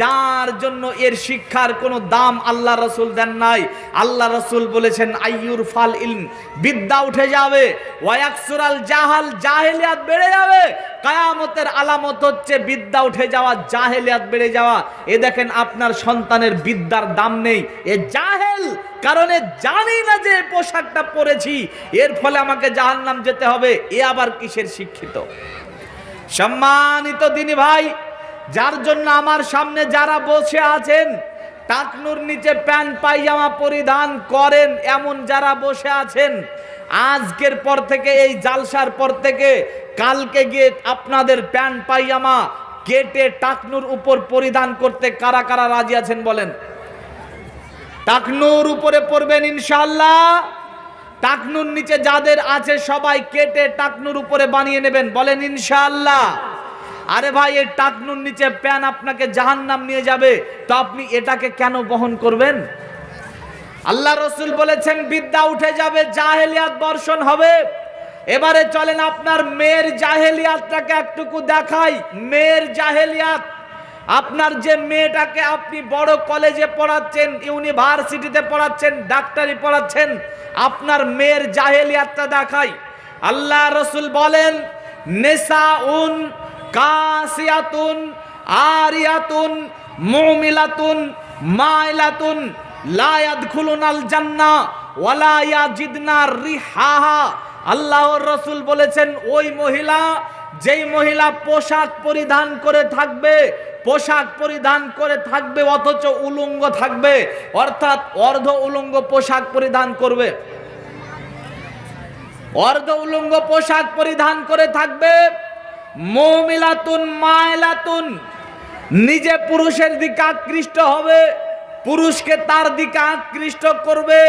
যার জন্য এর শিক্ষার কোনো দাম আল্লাহ রাসূল দেন নাই। আল্লাহ রাসূল বলেছেন আইয়ুর ফাল ইলম, বিদ্যা উঠে যাবে, ওয়ায়াকসুরাল জাহাল, জাহেলিয়াত বেড়ে যাবে। কিয়ামতের আলামত হচ্ছে বিদ্যা উঠে যাওয়া, জাহেলিয়াত বেড়ে যাওয়া। এ দেখেন আপনার সন্তানের বিদ্যার দাম নেই, এ জাহেল, কারণে জানি না যে পোশাকটা পরেছি এর ফলে আমাকে জাহান্নাম যেতে হবে। এ আবার কিসের শিক্ষিত? সম্মানিত দিনী ভাই, যার জন্য আমার সামনে যারা বসে আছেন টাকনুর নিচে প্যান্ট পায়জামা পরিধান করেন এমন যারা বসে আছেন, আজকের পর থেকে, এই জালসার পর থেকে কালকে গিয়ে আপনাদের প্যান্ট পায়জামা কেটে টাকনুর উপর পরিধান করতে কারা কারা রাজি আছেন বলেন? টাকনুর উপরে পরবেন ইনশাআল্লাহ। টাকনুর নিচে যাদের আছে সবাই কেটে টাকনুর উপরে বানিয়ে নেবেন, বলেন ইনশাআল্লাহ। আরে ভাই, এই টাকনুর নিচে প্যান আপনাকে জাহান্নাম নিয়ে যাবে, তো আপনি এটাকে কেন বহন করবেন? আল্লাহ রসুল বলেছেন বিদ্যা উঠে যাবে, জাহেলিয়াত বর্ষণ হবে। এবারে চলেন আপনার মেয়ের জাহেলিয়াতটাকে একটুকু দেখাই। মেয়ের জাহেলিয়াত, আপনার যে মেয়েটাকে আপনি বড় কলেজে পড়াচ্ছেন, ইউনিভার্সিটিতে পড়াচ্ছেন, ডাক্তারি পড়াচ্ছেন, আপনার মেয়ের জাহেলিয়াতটা দেখাই। আল্লাহ রসুল বলেন নিসাউন কাসিয়াতুন আরিয়াতুন মুমিলাতুন মাইলাতুন লা ইয়াদখুলুনাল জান্নাহ ওয়ালা ইয়াজিদনা রিহাহা। আল্লাহর রাসূল বলেছেন ওই মহিলা, যেই মহিলা পোশাক পরিধান করে থাকবে, পোশাক পরিধান করে থাকবে অথচ উলঙ্গ থাকবে, অর্থাৎ অর্ধ উলঙ্গ পোশাক পরিধান করবে, অর্ধ উলঙ্গ পোশাক পরিধান করে থাকবে। মুমিলাতুন মাইলাতুন, নিজে পুরুষের দিকে আকৃষ্ট হবে, পুরুষকে তার দিকে আকৃষ্ট করবে।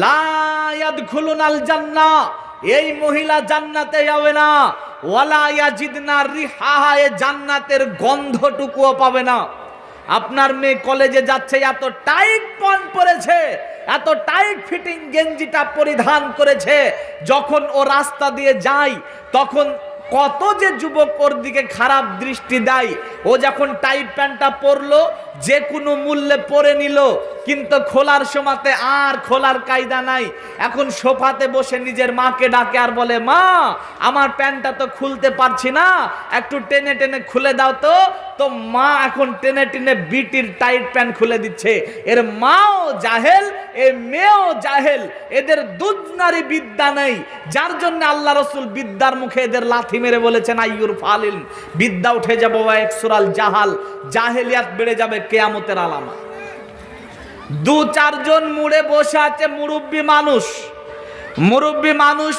লা ইয়াদখুলুনাল জান্নাহ, এই মহিলা জান্নাতে যাবে না। ওয়ালা ইয়াজিদনা রিহাহা, এ জান্নাতের গন্ধটুকুও পাবে না। আপনার মেয়ে কলেজে যাচ্ছে, এত টাইট প্যান্ট পরেছে, এত টাইট ফিটিং গেঞ্জিটা পরিধান করেছে, যখন ও রাস্তা দিয়ে যায় তখন কত যে যুবক ওর দিকে খারাপ দৃষ্টি দেয়। ও যখন টাইট প্যান্টটা পরলো, যে কোনো মূল্যে পরে নিল, কিন্তু খোলার সময়তে আর খোলার কায়দা নাই। এখন সোফাতে বসে নিজের মাকে ডাকে আর বলে, মা আমার প্যান্টটা তো খুলতে পারছি না, একটু টেনে টেনে খুলে দাও তো। তো মা এখন টেনে টেনে বিটির টাইট প্যান্ট খুলে দিচ্ছে। এর মাও জাহেল, এ মেয়েও জাহেল, এদের দুজনারই বিদ্যা নেই। যার জন্য আল্লাহ রসুল বিদ্যার মুখে এদের লাথি মেরে বলেছেন আইয়ুর ফালিল, বিদ্যা উঠে যাবে, একসুরাল জাহাল, জাহেলিয়াত বেড়ে যাবে, কিয়ামতের আলামত। দু চারজন মুড়ে বসে আছে, মুরব্বী মানুষ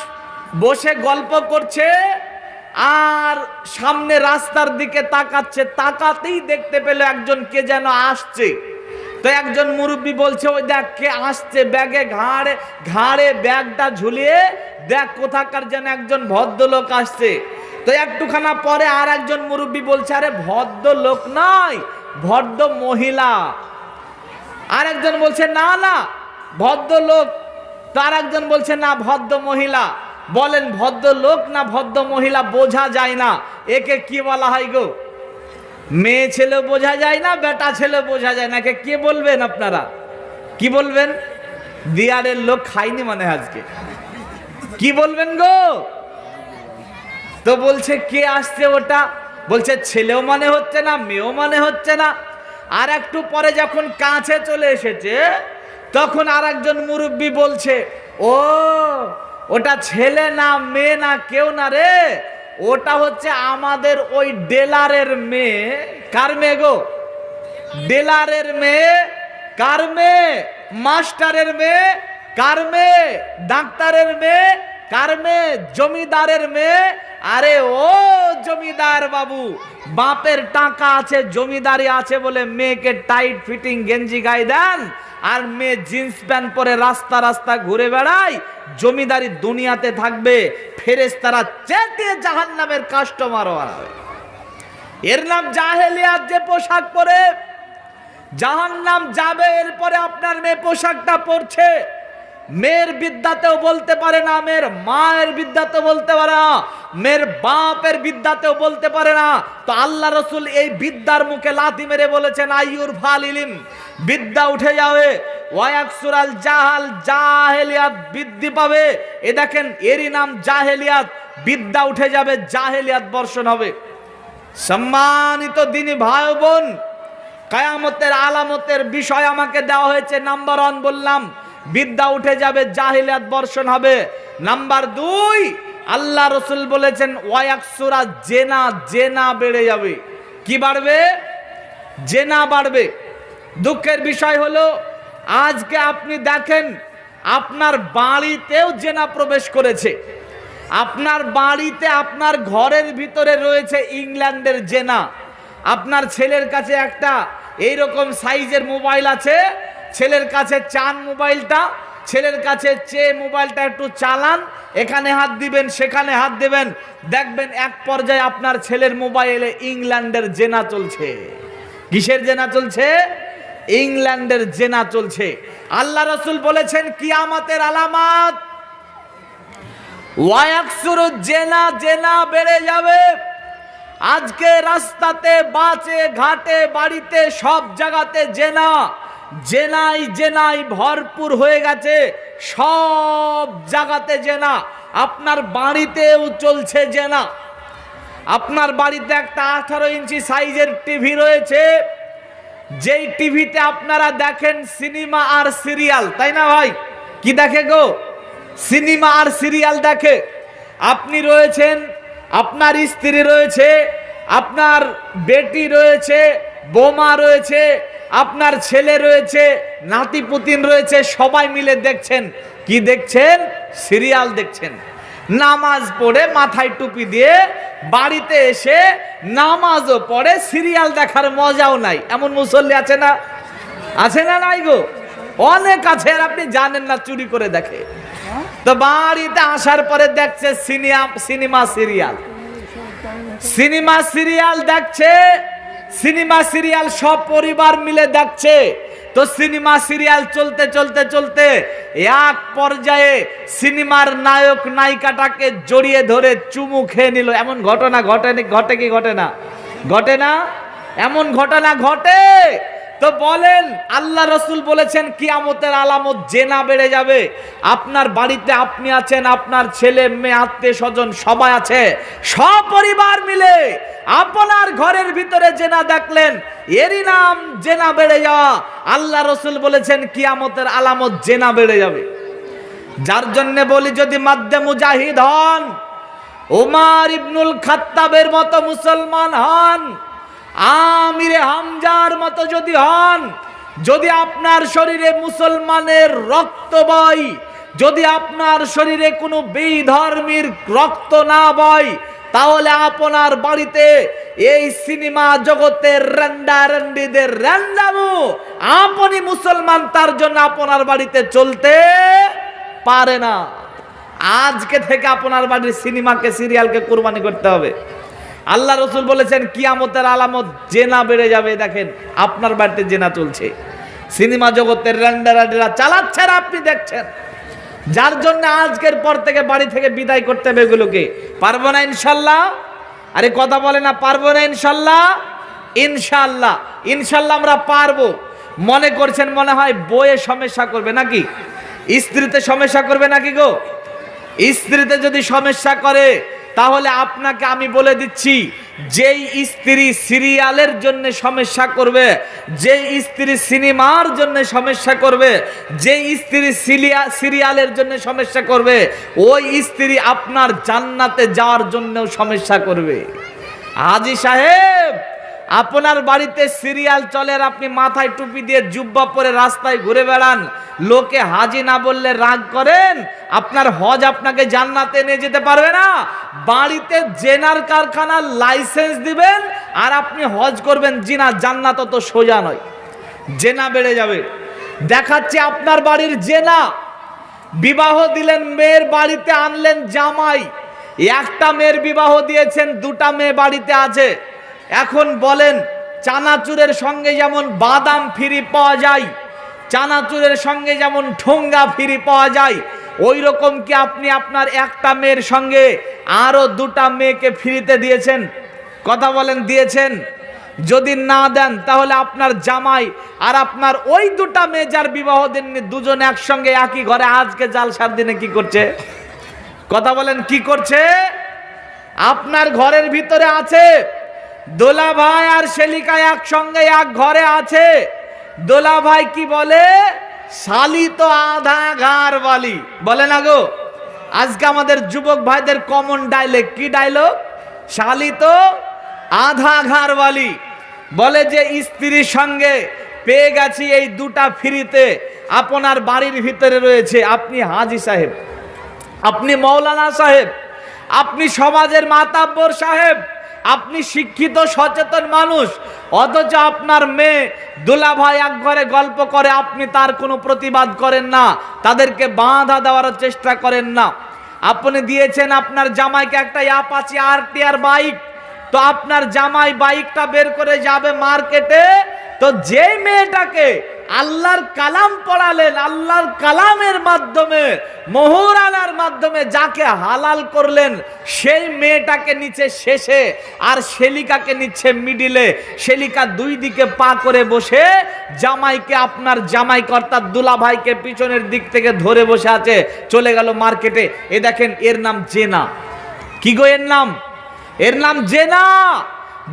বসে গল্প করছে আর সামনে রাস্তার দিকে তাকাচ্ছে। তাকাতেই দেখতে পেল একজন কে যেন আসছে। তো একজন মুরব্বী বলছে, ওই দেখ কে আসছে, ব্যাগে ঘাড়ে ব্যাগটা ঝুলিয়ে দেখ, কোথাকার যেন একজন ভদ্রলোক আসছে। তো একটুখানা পরে আর একজন মুরব্বী বলছে, আরে ভদ্রলোক নয়, ভদ্র মহিলা। আর একজন বলছে না না ভদ্রলোক। তো আর একজন বলছে না ভদ্র মহিলা। বলেন ভদ্রলোক না ভদ্র মহিলা বোঝা যায় না, একে কি বলা হয় গো? মেয়ে ছেলে বোঝা যায় না, বেটা ছেলে বোঝা যায় না, একে কে বলবেন আপনারা? কি বলবেন? দিয়ারের লোক খাইনি মানে আজকে কি বলবেন গো? তো বলছে কে আসছে ওটা? বলছে ছেলেও মানে হচ্ছে না, মেয়েও মানে হচ্ছে না। আর একটু পরে যখন কাছে চলে এসেছে, তখন আর একজন মুরব্বী বলছে, ও ওটা ছেলে না মেয়ে না কেউ না রে, ওটা হচ্ছে আমাদের ওই ডেলারের মেয়ে। কার মেয়ে গো? ডেলারের মেয়ে। কার মেয়ে? মাস্টারের মেয়ে। কার মেয়ে? ডাক্তারের মেয়ে। কার মেয়ে? জমিদারের মেয়ে। আরে ও জমিদার বাবু, বাপের টাকা আছে, জমিদারি আছে বলে মেয়েকে টাইট ফিটিং গেঞ্জি গায়ে দেন, আর মেয়ে জিন্স প্যান্ট পরে রাস্তা রাস্তা ঘুরে বেড়ায়। জমিদারি দুনিয়াতে থাকবে, ফেরেশতারা চেটে জাহান্নামের কাস্টমার হবে। এর নাম জাহেলিয়াত। যে পোশাক পরে জাহান্নাম যাবে, এরপরে আপনার মেয়ে পোশাকটা পরছে, মেয়ের বিদ্যাতেও বলতে পারে না, মেয়ের মায়ের বিদ্যাতেও বলতে পারে না, মেয়ের বাপের বিদ্যাতেও বলতে পারে না। তো আল্লাহ রসুল এই বিদ্যার মুখে লাথি মেরে বলেছেন আইয়ুর ফালিলিন, বিদ্যা উঠে যাবে, ওয়াকসুরাল জাহাল, জাহেলিয়াত বৃদ্ধি পাবে। এ দেখেন, এরই নাম জাহেলিয়াত। বিদ্যা উঠে যাবে, জাহেলিয়াত বর্ষণ হবে। সম্মানিত দিনী ভাই বোন, কিয়ামতের আলামতের বিষয় আমাকে দেওয়া হয়েছে। নাম্বার 1 বললাম, বিদ্যা উঠে যাবে, জাহেলিয়াত বর্ষণ হবে। নাম্বার 2, আল্লাহ রসুল বলেছেন ওয়াকসুরা জেনা, জেনা বেড়ে যাবে। কি বাড়বে? জেনা বাড়বে। দুঃখের বিষয় হলো আজকে আপনি দেখেন আপনার বাড়িতেও জেনা প্রবেশ করেছে। আপনার বাড়িতে, আপনার ঘরের ভিতরে রয়েছে ইংল্যান্ডের জেনা। আপনার ছেলের কাছে একটা এইরকম সাইজের মোবাইল আছে, ছেলের কাছে চান মোবাইলটা, ছেলের কাছে চেয়ে মোবাইলটা একটু চালান, এখানে হাত দিবেন সেখানে হাত দেবেন, দেখবেন এক পর্যায়ে আপনার ছেলের মোবাইলে ইংল্যান্ডের জেনা চলছে। কিসের জেনা চলছে? ইংল্যান্ডের জেনা চলছে। আল্লাহ রাসূল বলেছেন কিয়ামতের আলামত ওয়ায়াকসুরু জেনা, জেনা বেড়ে যাবে। আজকে রাস্তাতে, বাসে, ঘাটে, বাড়িতে, সব জায়গাতে জেনা, জেনাই জেনাই ভরপুর হয়ে গেছে, সব জায়গাতে জেনা। আপনার বাড়িতেও চলছে জেনা। আপনার বাড়িতে একটা 18 ইঞ্চি সাইজের টিভি রয়েছে, যেই টিভিতে আপনারা দেখেন সিনেমা আর সিরিয়াল, তাই না ভাই? কি দেখে গো? সিনেমা আর সিরিয়াল দেখে। আপনি রয়েছেন, আপনার স্ত্রী রয়েছে, আপনার বেটি রয়েছে, বোমা রয়েছে, আপনার ছেলে রয়েছে, নাতি পুতিন রয়েছে, সবাই মিলে দেখছেন। কি দেখছেন? সিরিয়াল দেখছেন। নামাজ পড়ে মাথায় টুপি দিয়ে বাড়িতে এসে নামাজও পড়ে, সিরিয়াল দেখার মজাও নাই। এমন মুসল্লি আছে না? আছে না নাই গো? অনেক আছে, আর আপনি জানেন না, চুরি করে দেখে। তো বাড়িতে আসার পরে দেখছে সিনেমা সিরিয়াল, সিনেমা সিরিয়াল দেখছে, সিনেমা সিরিয়াল সব পরিবার মিলে দেখছে। তো সিনেমা সিরিয়াল চলতে চলতে চলতে এক পর্যায়ে সিনেমার নায়ক নায়িকাটাকে জড়িয়ে ধরে চুমু খেয়ে নিল। এমন ঘটনা ঘটে কি ঘটে না? ঘটে না? এমন ঘটনা ঘটে। তো বলেন, আল্লাহ রাসূল বলেছেন কিয়ামতের আলামত জেনা বেড়ে যাবে। আপনার বাড়িতে আপনি আছেন, আপনার ছেলে মেয়ে আত্মীয় স্বজন সবাই আছে, সপরিবার মিলে আপনার ঘরের ভিতরে জেনা দেখলেন, এরই নাম জেনা বেড়ে যাওয়া। আল্লাহ রাসূল বলেছেন কিয়ামতের আলামত জেনা বেড়ে যাবে। যার জন্য বলি, যদি মাদ্দে মুজাহিদ হন, ওমর ইবনুল খাত্তাবের মতো মুসলমান হন, আমিরে হামজার মতো যদি হন, যদি আপনার শরীরে মুসলমানের রক্ত বয়, যদি আপনার শরীরে কোনো বেধর্মীর রক্ত না বয়, তাহলে আপনার বাড়িতে এই সিনেমা জগতের রান্ডারান্ডিদের রান্ডামু, আপনি মুসলমান, তার জন্য আপনার বাড়িতে চলতে পারে না। আজকে থেকে আপনার বাড়ির সিনেমাকে, সিরিয়ালকে কুরবানি করতে হবে। আল্লাহ রাসূল বলেছেন কিয়ামতের আলামত জেনা বেড়ে যাবে। দেখেন আপনার বাড়িতে জেনা চলছে, সিনেমা জগতের রান্ডারান্ডিরা চালাচ্ছে, আর আপনি দেখছেন। যার জন্য আজকের পর থেকে বাড়ি থেকে বিদায় করতে হবে এগুলোকে। পারবো না ইনশাল্লাহ? আরে কথা বলে না, পারবো না ইনশাল্লাহ? ইনশাল্লাহ, ইনশাল্লাহ আমরা পারবো। মনে করছেন মনে হয় বইয়ে সমস্যা করবে নাকি? স্ত্রীতে সমস্যা করবে নাকি গো? স্ত্রীতে যদি সমস্যা করে, তাহলে আপনাকে আমি বলে দিচ্ছি, যেই স্ত্রী সিরিয়ালের জন্য সমস্যা করবে, যেই স্ত্রী সিনেমার জন্য সমস্যা করবে, যেই স্ত্রী সিরিয়ালের জন্য সমস্যা করবে, ওই স্ত্রী আপনার জান্নাতে যাওয়ার জন্যও সমস্যা করবে। হাজী সাহেব, আপনার বাড়িতে সিরিয়াল চলে আর আপনি মাথায় টুপি দিয়ে জুব্বা পরে রাস্তায় ঘুরে বেড়ান, লোকে হাজি না বললে রাগ করেন, আপনার হজ আপনাকে জান্নাতে নিয়ে যেতে পারবে না। বাড়িতে জেনার কারখানার লাইসেন্স দিবেন আর আপনি হজ করবেন, জিনা, জান্নাত তো সোজা নয়, জেনা বেড়ে যাবে। দেখাচ্ছে আপনার বাড়ির জেনা। বিবাহ দিলেন, মেয়ের বাড়িতে আনলেন জামাই, একটা মেয়ের বিবাহ দিয়েছেন, দুটা মেয়ে বাড়িতে আছে। এখন বলেন, চানাচুরের সঙ্গে যেমন বাদাম ফ্রি পাওয়া যায়, চানাচুরের সঙ্গে যেমন ঠোঙ্গা ফ্রি পাওয়া যায়, ওই রকম কি আপনি আপনার একটা মেয়ের সঙ্গে আরো দুটা মেয়েকে ফ্রিতে দিয়েছেন? কথা বলেন, দিয়েছেন? যদি না দেন, তাহলে আপনার জামাই আর আপনার ওই দুটা মেয়ে যার বিবাহ দেননি, দুজন একসঙ্গে একই ঘরে আজকে জালসার দিনে কি করছে? কথা বলেন, কি করছে? আপনার ঘরের ভিতরে আছে দোলা ভাই আর সেলিকা একসঙ্গে এক ঘরে আছে। দোলা ভাই কি বলে? শালি তো আধা ঘাড় বালি, বলে না গো? আজকে আমাদের যুবক ভাইদের কমন ডায়লগ, কি ডায়লগ? শালি তো আধা ঘাড় বালি। বলে যে স্ত্রীর সঙ্গে পেয়ে গেছি এই দুটা ফ্রিতে, আপনার বাড়ির ভিতরে রয়েছে। আপনি হাজী সাহেব, আপনি মৌলানা সাহেব, আপনি সমাজের মাতাব্বর সাহেব, আপনি শিক্ষিত সচেতন মানুষ, অথচ আপনার মেয়ে দুলাভাই এক ঘরে গল্প করে, আপনি তার কোনো প্রতিবাদ করেন না, তাদেরকে বাধা দেওয়ার চেষ্টা করেন না। আপনি দিয়েছেন আপনার জামাইকে একটা অ্যাপাচি আরটিআর বাইক, তো আপনার জামাই বাইকটা বের করে যাবে মার্কেটে, তো যে মেয়েটাকে আল্লাহর কালাম পড়ালেন, আল্লাহর কালামের মাধ্যমে, মোহর আনার মাধ্যমে যাকে হালাল করলেন, সেই মেয়েটাকে নিচে শেষে আর শেলিকাকে নিচ্ছে মিডিলে। শেলিকা দুই দিকে পা করে বসে জামাইকে, আপনার জামাইকে অর্থাৎ দুলাভাইকে পিছনের দিক থেকে ধরে বসে আছে, চলে গেল মার্কেটে। এ দেখেন, এর নাম জেনা। কি গো এর নাম? এর নাম জেনা।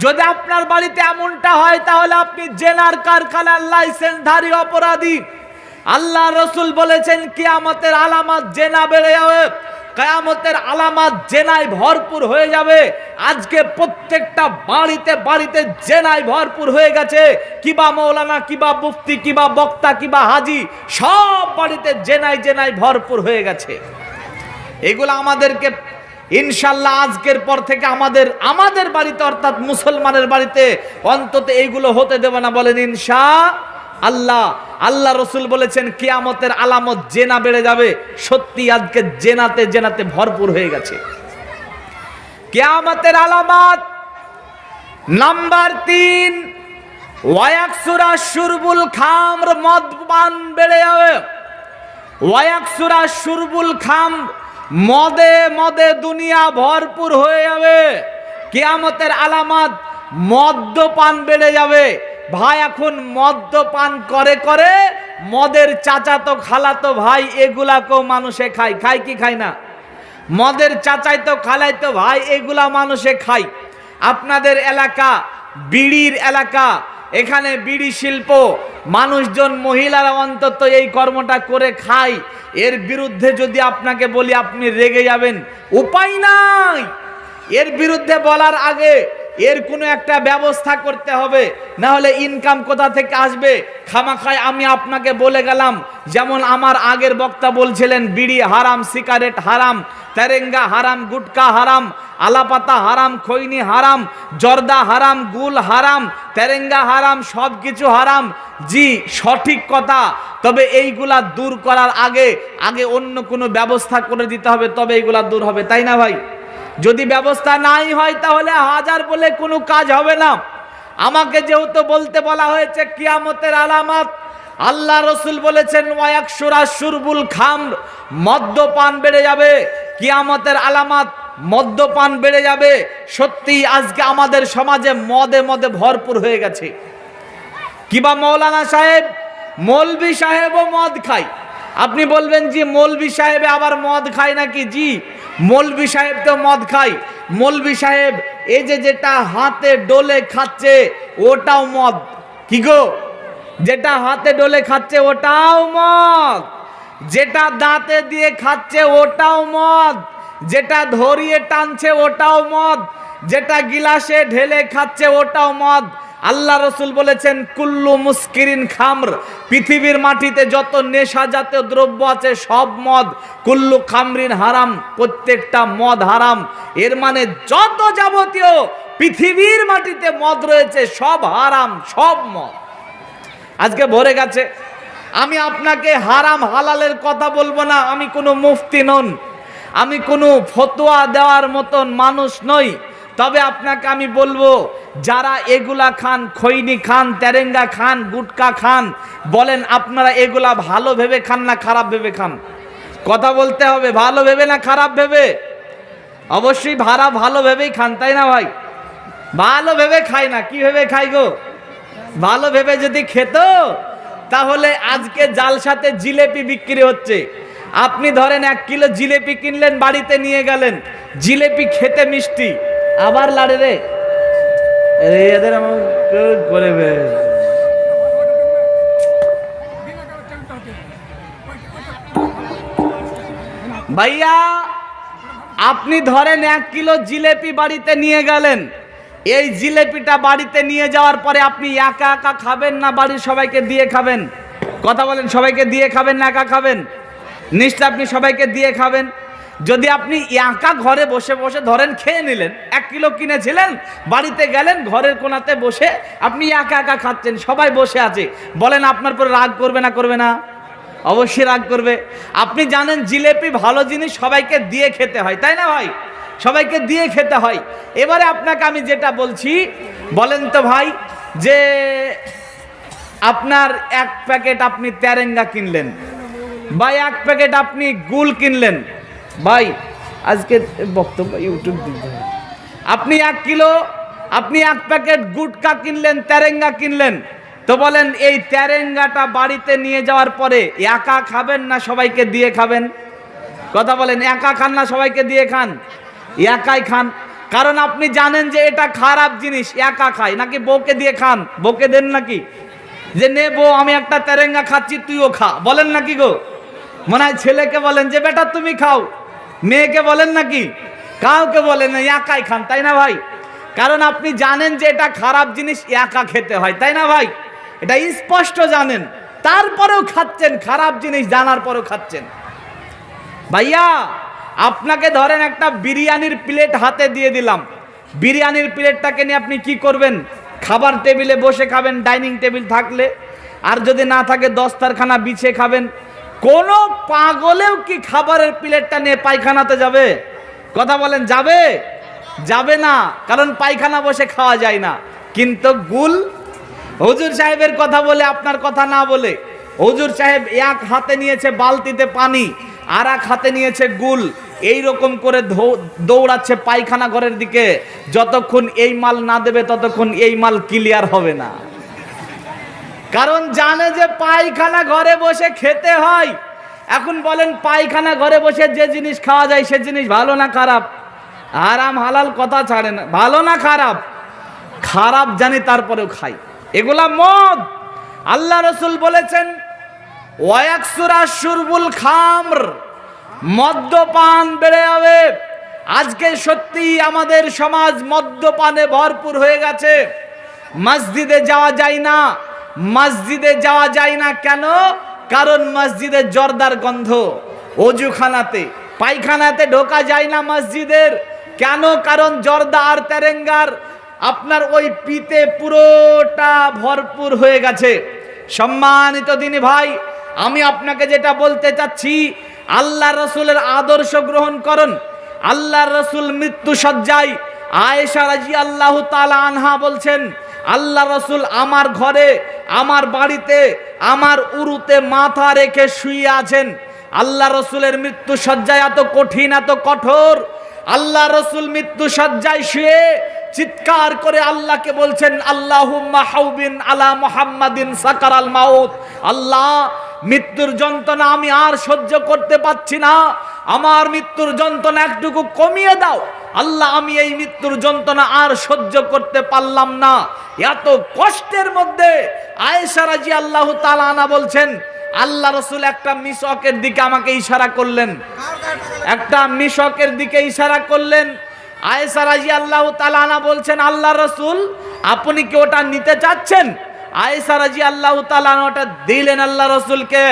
যদি আপনার বাড়িতে এমনটা হয় তাহলে আপনি জেনার কারখানার লাইসেন্সধারী অপরাধী। আল্লাহ রসুল বলেছেন কিয়ামতের আলামত জেনা বেড়ে যাবে, কিয়ামতের আলামত জেনায় ভরপুর হয়ে যাবে। আজকে প্রত্যেকটা বাড়িতে বাড়িতে জেনায় ভরপুর হয়ে গেছে। কিবা মৌলানা, কিবা মুফতি, কিবা বক্তা, কিবা হাজি, সব বাড়িতে জেনায় জেনায় ভরপুর হয়ে গেছে। এগুলো আমাদেরকে ইনশাল্লাহ আজকের পর থেকে আমাদের বাড়িতে অর্থাৎ মুসলমানের বাড়িতে অন্তত এইগুলো হতে দেব না, বলেন ইনশাআল্লাহ। আল্লাহ রসুল বলেছেন কিয়ামতের আলামত জেনা বেড়ে যাবে। সত্যি আজকে জেনাতে জেনাতে ভরপুর হয়ে গেছে। কিয়ামতের আলামত নাম্বার 3, ওয়ায়াকসুরা শুরবুল খামর, মদ পান বেড়ে যাবে। ওয়ায়াকসুরা শুরবুল খামর, মদে মদে দুনিয়া ভরপুর হয়ে যাবে। কিয়ামতের আলামত মদ্যপান বেড়ে যাবে। ভাই এখন মদ্যপান করে করে মদের চাচাতো খালাতো ভাই এগুলাকেও মানুষে খায়। খায় কি খায় না? মদের চাচাইতো খালাইতো ভাই এগুলা মানুষে খায়। আপনাদের এলাকা বিড়ির এলাকা, এখানে বিড়ি শিল্প, মানুষজন মহিলারা অন্তত এই কর্মটা করে খায়। এর বিরুদ্ধে যদি আপনাকে বলি আপনি রেগে যাবেন, উপায় নাই। এর বিরুদ্ধে বলার আগে এর কোনো একটা ব্যবস্থা করতে হবে, না হলে ইনকাম কোথা থেকে আসবে? খামাখায় আমি আপনাকে বলে গেলাম, যেমন আমার আগের বক্তা বলছিলেন বিড়ি হারাম, সিগারেট হারাম, তেরেঙ্গা হারাম, গুটকা হারাম, আলাপাতা হারাম, খৈনি হারাম, জর্দা হারাম, গুল হারাম, তেরেঙ্গা হারাম, সব কিছু হারাম। জি, সঠিক কথা। তবে এইগুলা দূর করার আগে অন্য কোনো ব্যবস্থা করে দিতে হবে, তবে এইগুলা দূর হবে, তাই না ভাই? যদি ব্যবস্থা নাই হয় তাহলে হাজার বলে কোনো কাজ হবে না। আমাকে যেহেতু বলতে বলা হয়েছে কিয়ামতের আলামত, আল্লাহ রসুল বলেছেন ওয়ায়াকসুরা শুরবুল খামর, মদ্যপান বেড়ে যাবে। কিয়ামতের আলামত মদ্যপান বেড়ে যাবে। সত্যি আজকে আমাদের সমাজে মদে মদে ভরপুর হয়ে গেছে। কিবা মৌলানা সাহেব, মৌলভী সাহেবও মদ খায়। আপনি বলবেন জি মৌলভী সাহেব আবার মদ খায় নাকি? জি, মৌলভী সাহেব তো মদ খায়। মৌলভী সাহেব এই যেটা হাতে ডোলে খাচ্ছে ওটাও মদ। কি গো? যেটা হাতে ডোলে খাচ্ছে ওটাও মদ, যেটা দাঁতে দিয়ে খাচ্ছে ওটাও মদ, যেটা ধরিয়ে টানছে ওটাও মদ, যেটা গিলাসে ঢেলে খাচ্ছে ওটাও মদ। আল্লাহ রসুল বলেছেন কুল্লু মুস্কিরিন খামর, পৃথিবীর মাটিতে যত নেশা জাতীয় দ্রব্য আছে সব মদ। কুল্লু খামরিন হারাম, প্রত্যেকটা মদ হারাম। এর মানে যত যাবতীয় পৃথিবীর মাটিতে মদ রয়েছে সব হারাম, সব মদ আজকে ভরে গেছে। আমি আপনাকে হারাম হালালের কথা বলবো না, আমি কোনো মুফতি নন, আমি কোনো ফতোয়া দেওয়ার মতন মানুষ নই। তবে আপনাকে আমি বলবো, যারা এগুলা খান, খৈনি খান, তেরেঙ্গা খান, গুটকা খান, বলেন আপনারা এগুলা ভালো ভেবে খান না খারাপ ভেবে খান? কথা বলতে হবে, ভালো ভেবে না খারাপ ভেবে? অবশ্যই ভালো ভেবেই খান, তাই না ভাই? ভালো ভেবে খাই না, কি ভেবে খাই গো? ভালো ভেবে যদি খেত তাহলে আজকে জালসাতে জিলেপি বিক্রি হচ্ছে। আপনি ধরেন 1 কিলো জিলেপি কিনলেন, বাড়িতে নিয়ে গেলেন, জিলেপি খেতে মিষ্টি, আবার লাড়ে রে এদের করে ভাইয়া। আপনি ধরেন 1 কিলো জিলেপি বাড়িতে নিয়ে গেলেন, এই জিলেপিটা বাড়িতে নিয়ে যাওয়ার পরে আপনি একা একা খাবেন না বাড়ির সবাইকে দিয়ে খাবেন? কথা বলেন, সবাইকে দিয়ে খাবেন না একা খাবেন? নিশ্চয় আপনি সবাইকে দিয়ে খাবেন। যদি আপনি একা ঘরে বসে বসে ধরেন খেয়ে নিলেন, 1 কিলো কিনেছিলেন, বাড়িতে গেলেন, ঘরের কোণাতে বসে আপনি একা একা খাচ্ছেন, সবাই বসে আছে, বলেন আপনার পর রাগ করবে না করবে না? অবশ্যই রাগ করবে। আপনি জানেন জিলেপি ভালো জিনিস, সবাইকে দিয়ে খেতে হয়, তাই না ভাই? সবাইকে দিয়ে খেতে হয়। এবারে আপনাকে আমি যেটা বলছি, বলেন তো ভাই, যে আপনার 1 প্যাকেট আপনি তেরেঙ্গা কিনলেন, বা 1 প্যাকেট আপনি গুল কিনলেন, ভাই আজকে বক্তব্য ইউটিউব দিতে হয়। আপনি 1 কিলো, আপনি 1 প্যাকেট গুটকা কিনলেন, তেরেঙ্গা কিনলেন, তো বলেন এই তেরেঙ্গাটা বাড়িতে নিয়ে যাওয়ার পরে একা খাবেন না সবাইকে দিয়ে খাবেন? কথা বলেন, একা খান না সবাইকে দিয়ে খান? একাই খান। কারণ আপনি জানেন যে এটা খারাপ জিনিস, একা খায়। নাকি বউকে দিয়ে খান? বউকে দেন নাকি যে নে বউ আমি একটা তেরেঙ্গা খাচ্ছি তুইও খা, বলেন নাকি গো? মনে হয় ছেলেকে বলেন যে বেটা তুমি খাও, মেয়েকে বলেন নাকি? কাউকে বলেন না, একাই খান, তাই না ভাই? কারণ আপনি জানেন যে এটা খারাপ জিনিস, একা খেতে হয়, তাই না ভাই? এটা স্পষ্ট জানেন, তারপরেও খাচ্ছেন, খারাপ জিনিস জানার পরেও খাচ্ছেন। ভাইয়া আপনাকে ধরেন একটা বিরিয়ানির প্লেট হাতে দিয়ে দিলাম, বিরিয়ানির প্লেটটাকে নিয়ে আপনি কি করবেন? খাবার টেবিলে বসে খাবেন, ডাইনিং টেবিল থাকলে, আর যদি না থাকে দস্তারখানা বিছিয়ে খাবেন। কোনো পাগলেও কি খাবারের প্লেটটা নিয়ে পায়খানাতে যাবে? কথা বলেন, যাবে? যাবে না, কারণ পায়খানা বসে খাওয়া যায় না। কিন্তু গুল, হুজুর সাহেবের কথা বলে আপনার কথা না বলে, হুজুর সাহেব 1 হাতে নিয়েছে বালতিতে পানি, আর 1 হাতে নিয়েছে গুল, এই রকম করে দৌড়াচ্ছে পায়খানা ঘরের দিকে। যতক্ষণ এই মাল না দেবে ততক্ষণ এই মাল ক্লিয়ার হবে না, কারণ জানে যে পায়খানা ঘরে বসে খেতে হয়। এখন বলেন পায়খানা ঘরে বসে যে জিনিস খাওয়া যায় সে জিনিস ভালো না খারাপ? হারাম হালাল কথা ছাড়ে না, ভালো না খারাপ? খারাপ জানি তারপরেও খাই। এগুলা মদ। আল্লাহ রসুল বলেছেন ওয়াকসুরা শুরবুল খামর, মদ্যপান বেড়ে যাবে। আজকে সত্যি আমাদের সমাজ মদ্যপানে ভরপুর হয়ে গেছে। মসজিদে যাওয়া যায় না, মসজিদে যাওয়া যায় না কেন? কারণ মসজিদের জর্দার গন্ধ। অজুখানাতে পায়খানাতে ঢোকা যায় না মসজিদের, কেন? কারণ জর্দা আর তেরেঙ্গার আপনার ওই পিতে পুরোটা ভরপুর হয়ে গেছে। সম্মানিত দিনী ভাই, আমি আপনাকে যেটা বলতে চাচ্ছি, আল্লাহ রসুলের আদর্শ গ্রহণ করুন। আল্লাহ রসুল মৃত্যু সজ্জায়, আয়েশা রাদিয়াল্লাহু তাআলা আনহা বলছেন, আল্লাহ রসুল আমার ঘরে, আমার বাড়িতে, আমার উরুতে মাথা রেখে শুয়ে আছেন। আল্লাহ রসুলের মৃত্যু সজ্জায় এত কঠিন, এত কঠোর। আল্লাহ রসুল মৃত্যু সজ্জায় শুয়ে চিৎকার করে আল্লাহকে বলছেন, আল্লাহুম্মা হাউবিন আলা মুহাম্মাদিন সাকারাল মাউত। আল্লাহ, মৃত্যুর যন্ত্রণা আমি আর সহ্য করতে পারছি না, আমার মৃত্যুর যন্ত্রণা একটুকু কমিয়ে দাও। আল্লাহ, আমি এই মৃত্যুর যন্ত্রণা আর সহ্য করতে পারলাম না। এত কষ্টের মধ্যে আয়েশা রাদিয়াল্লাহু তাআলা আনহা বলছেন, আল্লাহ রসুল একটা মিশকের দিকে আমাকে ইশারা করলেন, একটা মিশকের দিকে ইশারা করলেন। আয়েশা রাদিয়াল্লাহু তাআলা আনহা বলছেন, আল্লাহ রসুল আপনি কি ওটা নিতে চাচ্ছেন? আয়েশা রাদিয়াল্লাহু তাআলা আনহা ওটা দিলেন আল্লাহ রসুলকে।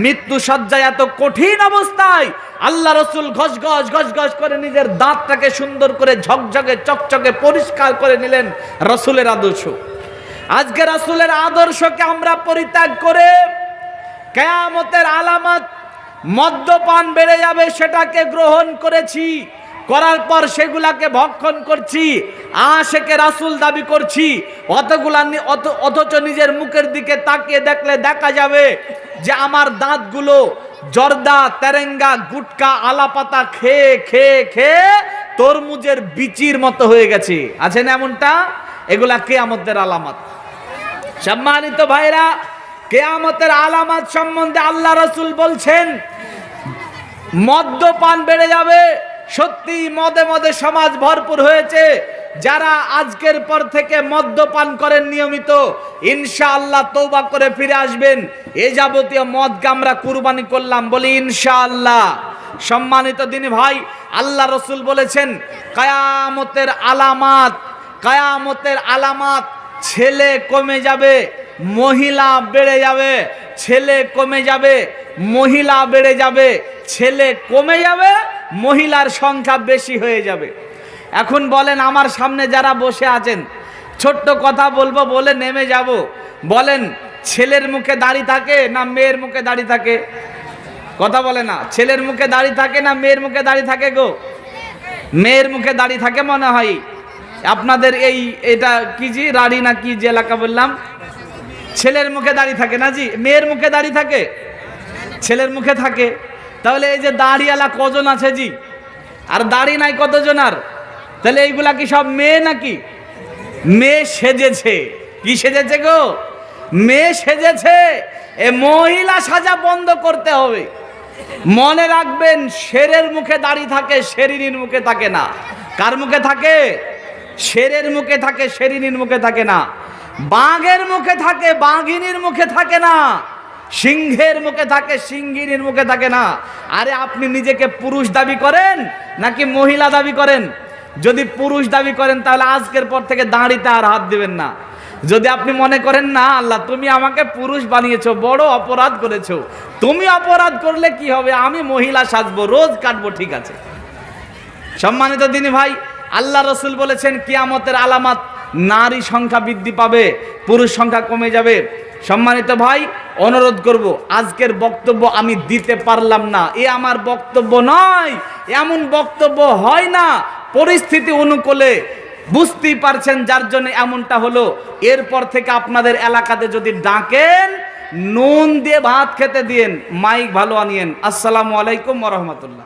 মৃত্যু সজ্জায় এত কঠিন অবস্থায় আল্লাহ রসুল ঘস ঘস ঘস ঘস করে নিজের দাঁতটাকে সুন্দর করে ঝকঝকে চকচকে পরিষ্কার করে নিলেন। রসুলের আদর্শ। আজকে রসুলের আদর্শকে আমরা পরিত্যাগ করে কিয়ামতের আলামত মদ্যপান বেড়ে যাবে সেটাকে গ্রহণ করেছি, করার পর সেগুলাকে ভক্ষণ করছি, আশেকে রাসূল দাবি করছি। অথচ নিজের মুখের দিকে তাকিয়ে দেখলে দেখা যাবে যে আমার দাঁতগুলো জর্দা, তেরেঙ্গা, গুটকা, আলাপাতা খেয়ে খেয়ে খেয়ে তরমুজের বিচির মতো হয়ে গেছে। আছে না এমনটা? এগুলা কিয়ামতের আলামত। সম্মানিত ভাইরা, কিয়ামতের আলামত সম্বন্ধে আল্লাহ রাসূল বলছেন মদ্যপান বেড়ে যাবে। সত্যি মদে মদে সমাজ ভরপুর হয়েছে। যারা আজকের পর থেকে মদ্যপান করেন নিয়মিত, ইনশাআল্লাহ তওবা করে ফিরে আসবেন। এই যাবতীয় মদকে আমরা কুরবানি করলাম, বলি ইনশাআল্লাহ। সম্মানিত দিনী ভাই, আল্লাহ রসুল বলেছেন কিয়ামতের আলামত, কিয়ামতের আলামত ছেলে কমে যাবে, মহিলা বেড়ে যাবে। ছেলে কমে যাবে, মহিলা বেড়ে যাবে। ছেলে কমে যাবে, মহিলার সংখ্যা বেশি হয়ে যাবে। এখন বলেন, আমার সামনে যারা বসে আছেন, ছোট্ট কথা বলবো বলে নেমে যাব, বলেন ছেলের মুখে দাড়ি থাকে না মেয়ের মুখে দাড়ি থাকে? কথা বলে না, ছেলের মুখে দাড়ি থাকে না মেয়ের মুখে দাড়ি থাকে গো? মেয়ের মুখে দাড়ি থাকে মনে হয়। আপনাদের এটা কি জি, রাড়ি না কি যে এলাকা বললাম, ছেলের মুখে দাড়ি থাকে না জি? মেয়ের মুখে দাড়ি থাকে? ছেলের মুখে থাকে। তাহলে এই যে দাড়িওয়ালা কজন আছে জি, আর দাড়ি নাই কতজন? আর তাহলে এইগুলা কি সব মেয়ে নাকি? মেয়ে সেজেছে। কি সেজেছে গো? মেয়ে সেজেছে। এ মহিলা সাজা বন্ধ করতে হবে। মনে রাখবেন, শেরের মুখে দাড়ি থাকে, শেরিনীর মুখে থাকে না। কার মুখে থাকে? শেরের মুখে থাকে, শেরিনীর মুখে থাকে না। বাঘের মুখে থাকে, বাঘিনীর মুখে থাকে না। সিংহের মুখে থাকে, সিংহিনীর মুখে থাকে না। আরে আপনি নিজেকে পুরুষ দাবি করেন নাকি মহিলা দাবি করেন? যদি পুরুষ দাবি করেন তাহলে আজকের পর থেকে দাড়িতে আর হাত দিবেন না। যদি আপনি মনে করেন না আল্লাহ তুমি আমাকে পুরুষ বানিয়েছো, বড় অপরাধ করেছো, তুমি অপরাধ করলে কি হবে, আমি মহিলা সাজবো, রোজ কাটবো, ঠিক আছে। সম্মানিত দিনী ভাই, আল্লাহ রসুল বলেছেন কিয়ামতের আলামত, নারী সংখ্যা বৃদ্ধি পাবে, পুরুষ সংখ্যা কমে যাবে। সম্মানিত ভাই, অনুরোধ করব, আজকের বক্তব্য আমি দিতে পারলাম না, এ আমার বক্তব্য নয়, এমন বক্তব্য হয় না। পরিস্থিতি অনুকূলে বুঝতেই পারছেন যার জন্য এমনটা হলো। এরপর থেকে আপনাদের এলাকাতে যদি ডাকেন, নুন দিয়ে ভাত খেতে দিয়েন, মাইক ভালো আনিয়েন। আসসালামু আলাইকুম ওয়া রাহমাতুল্লাহ।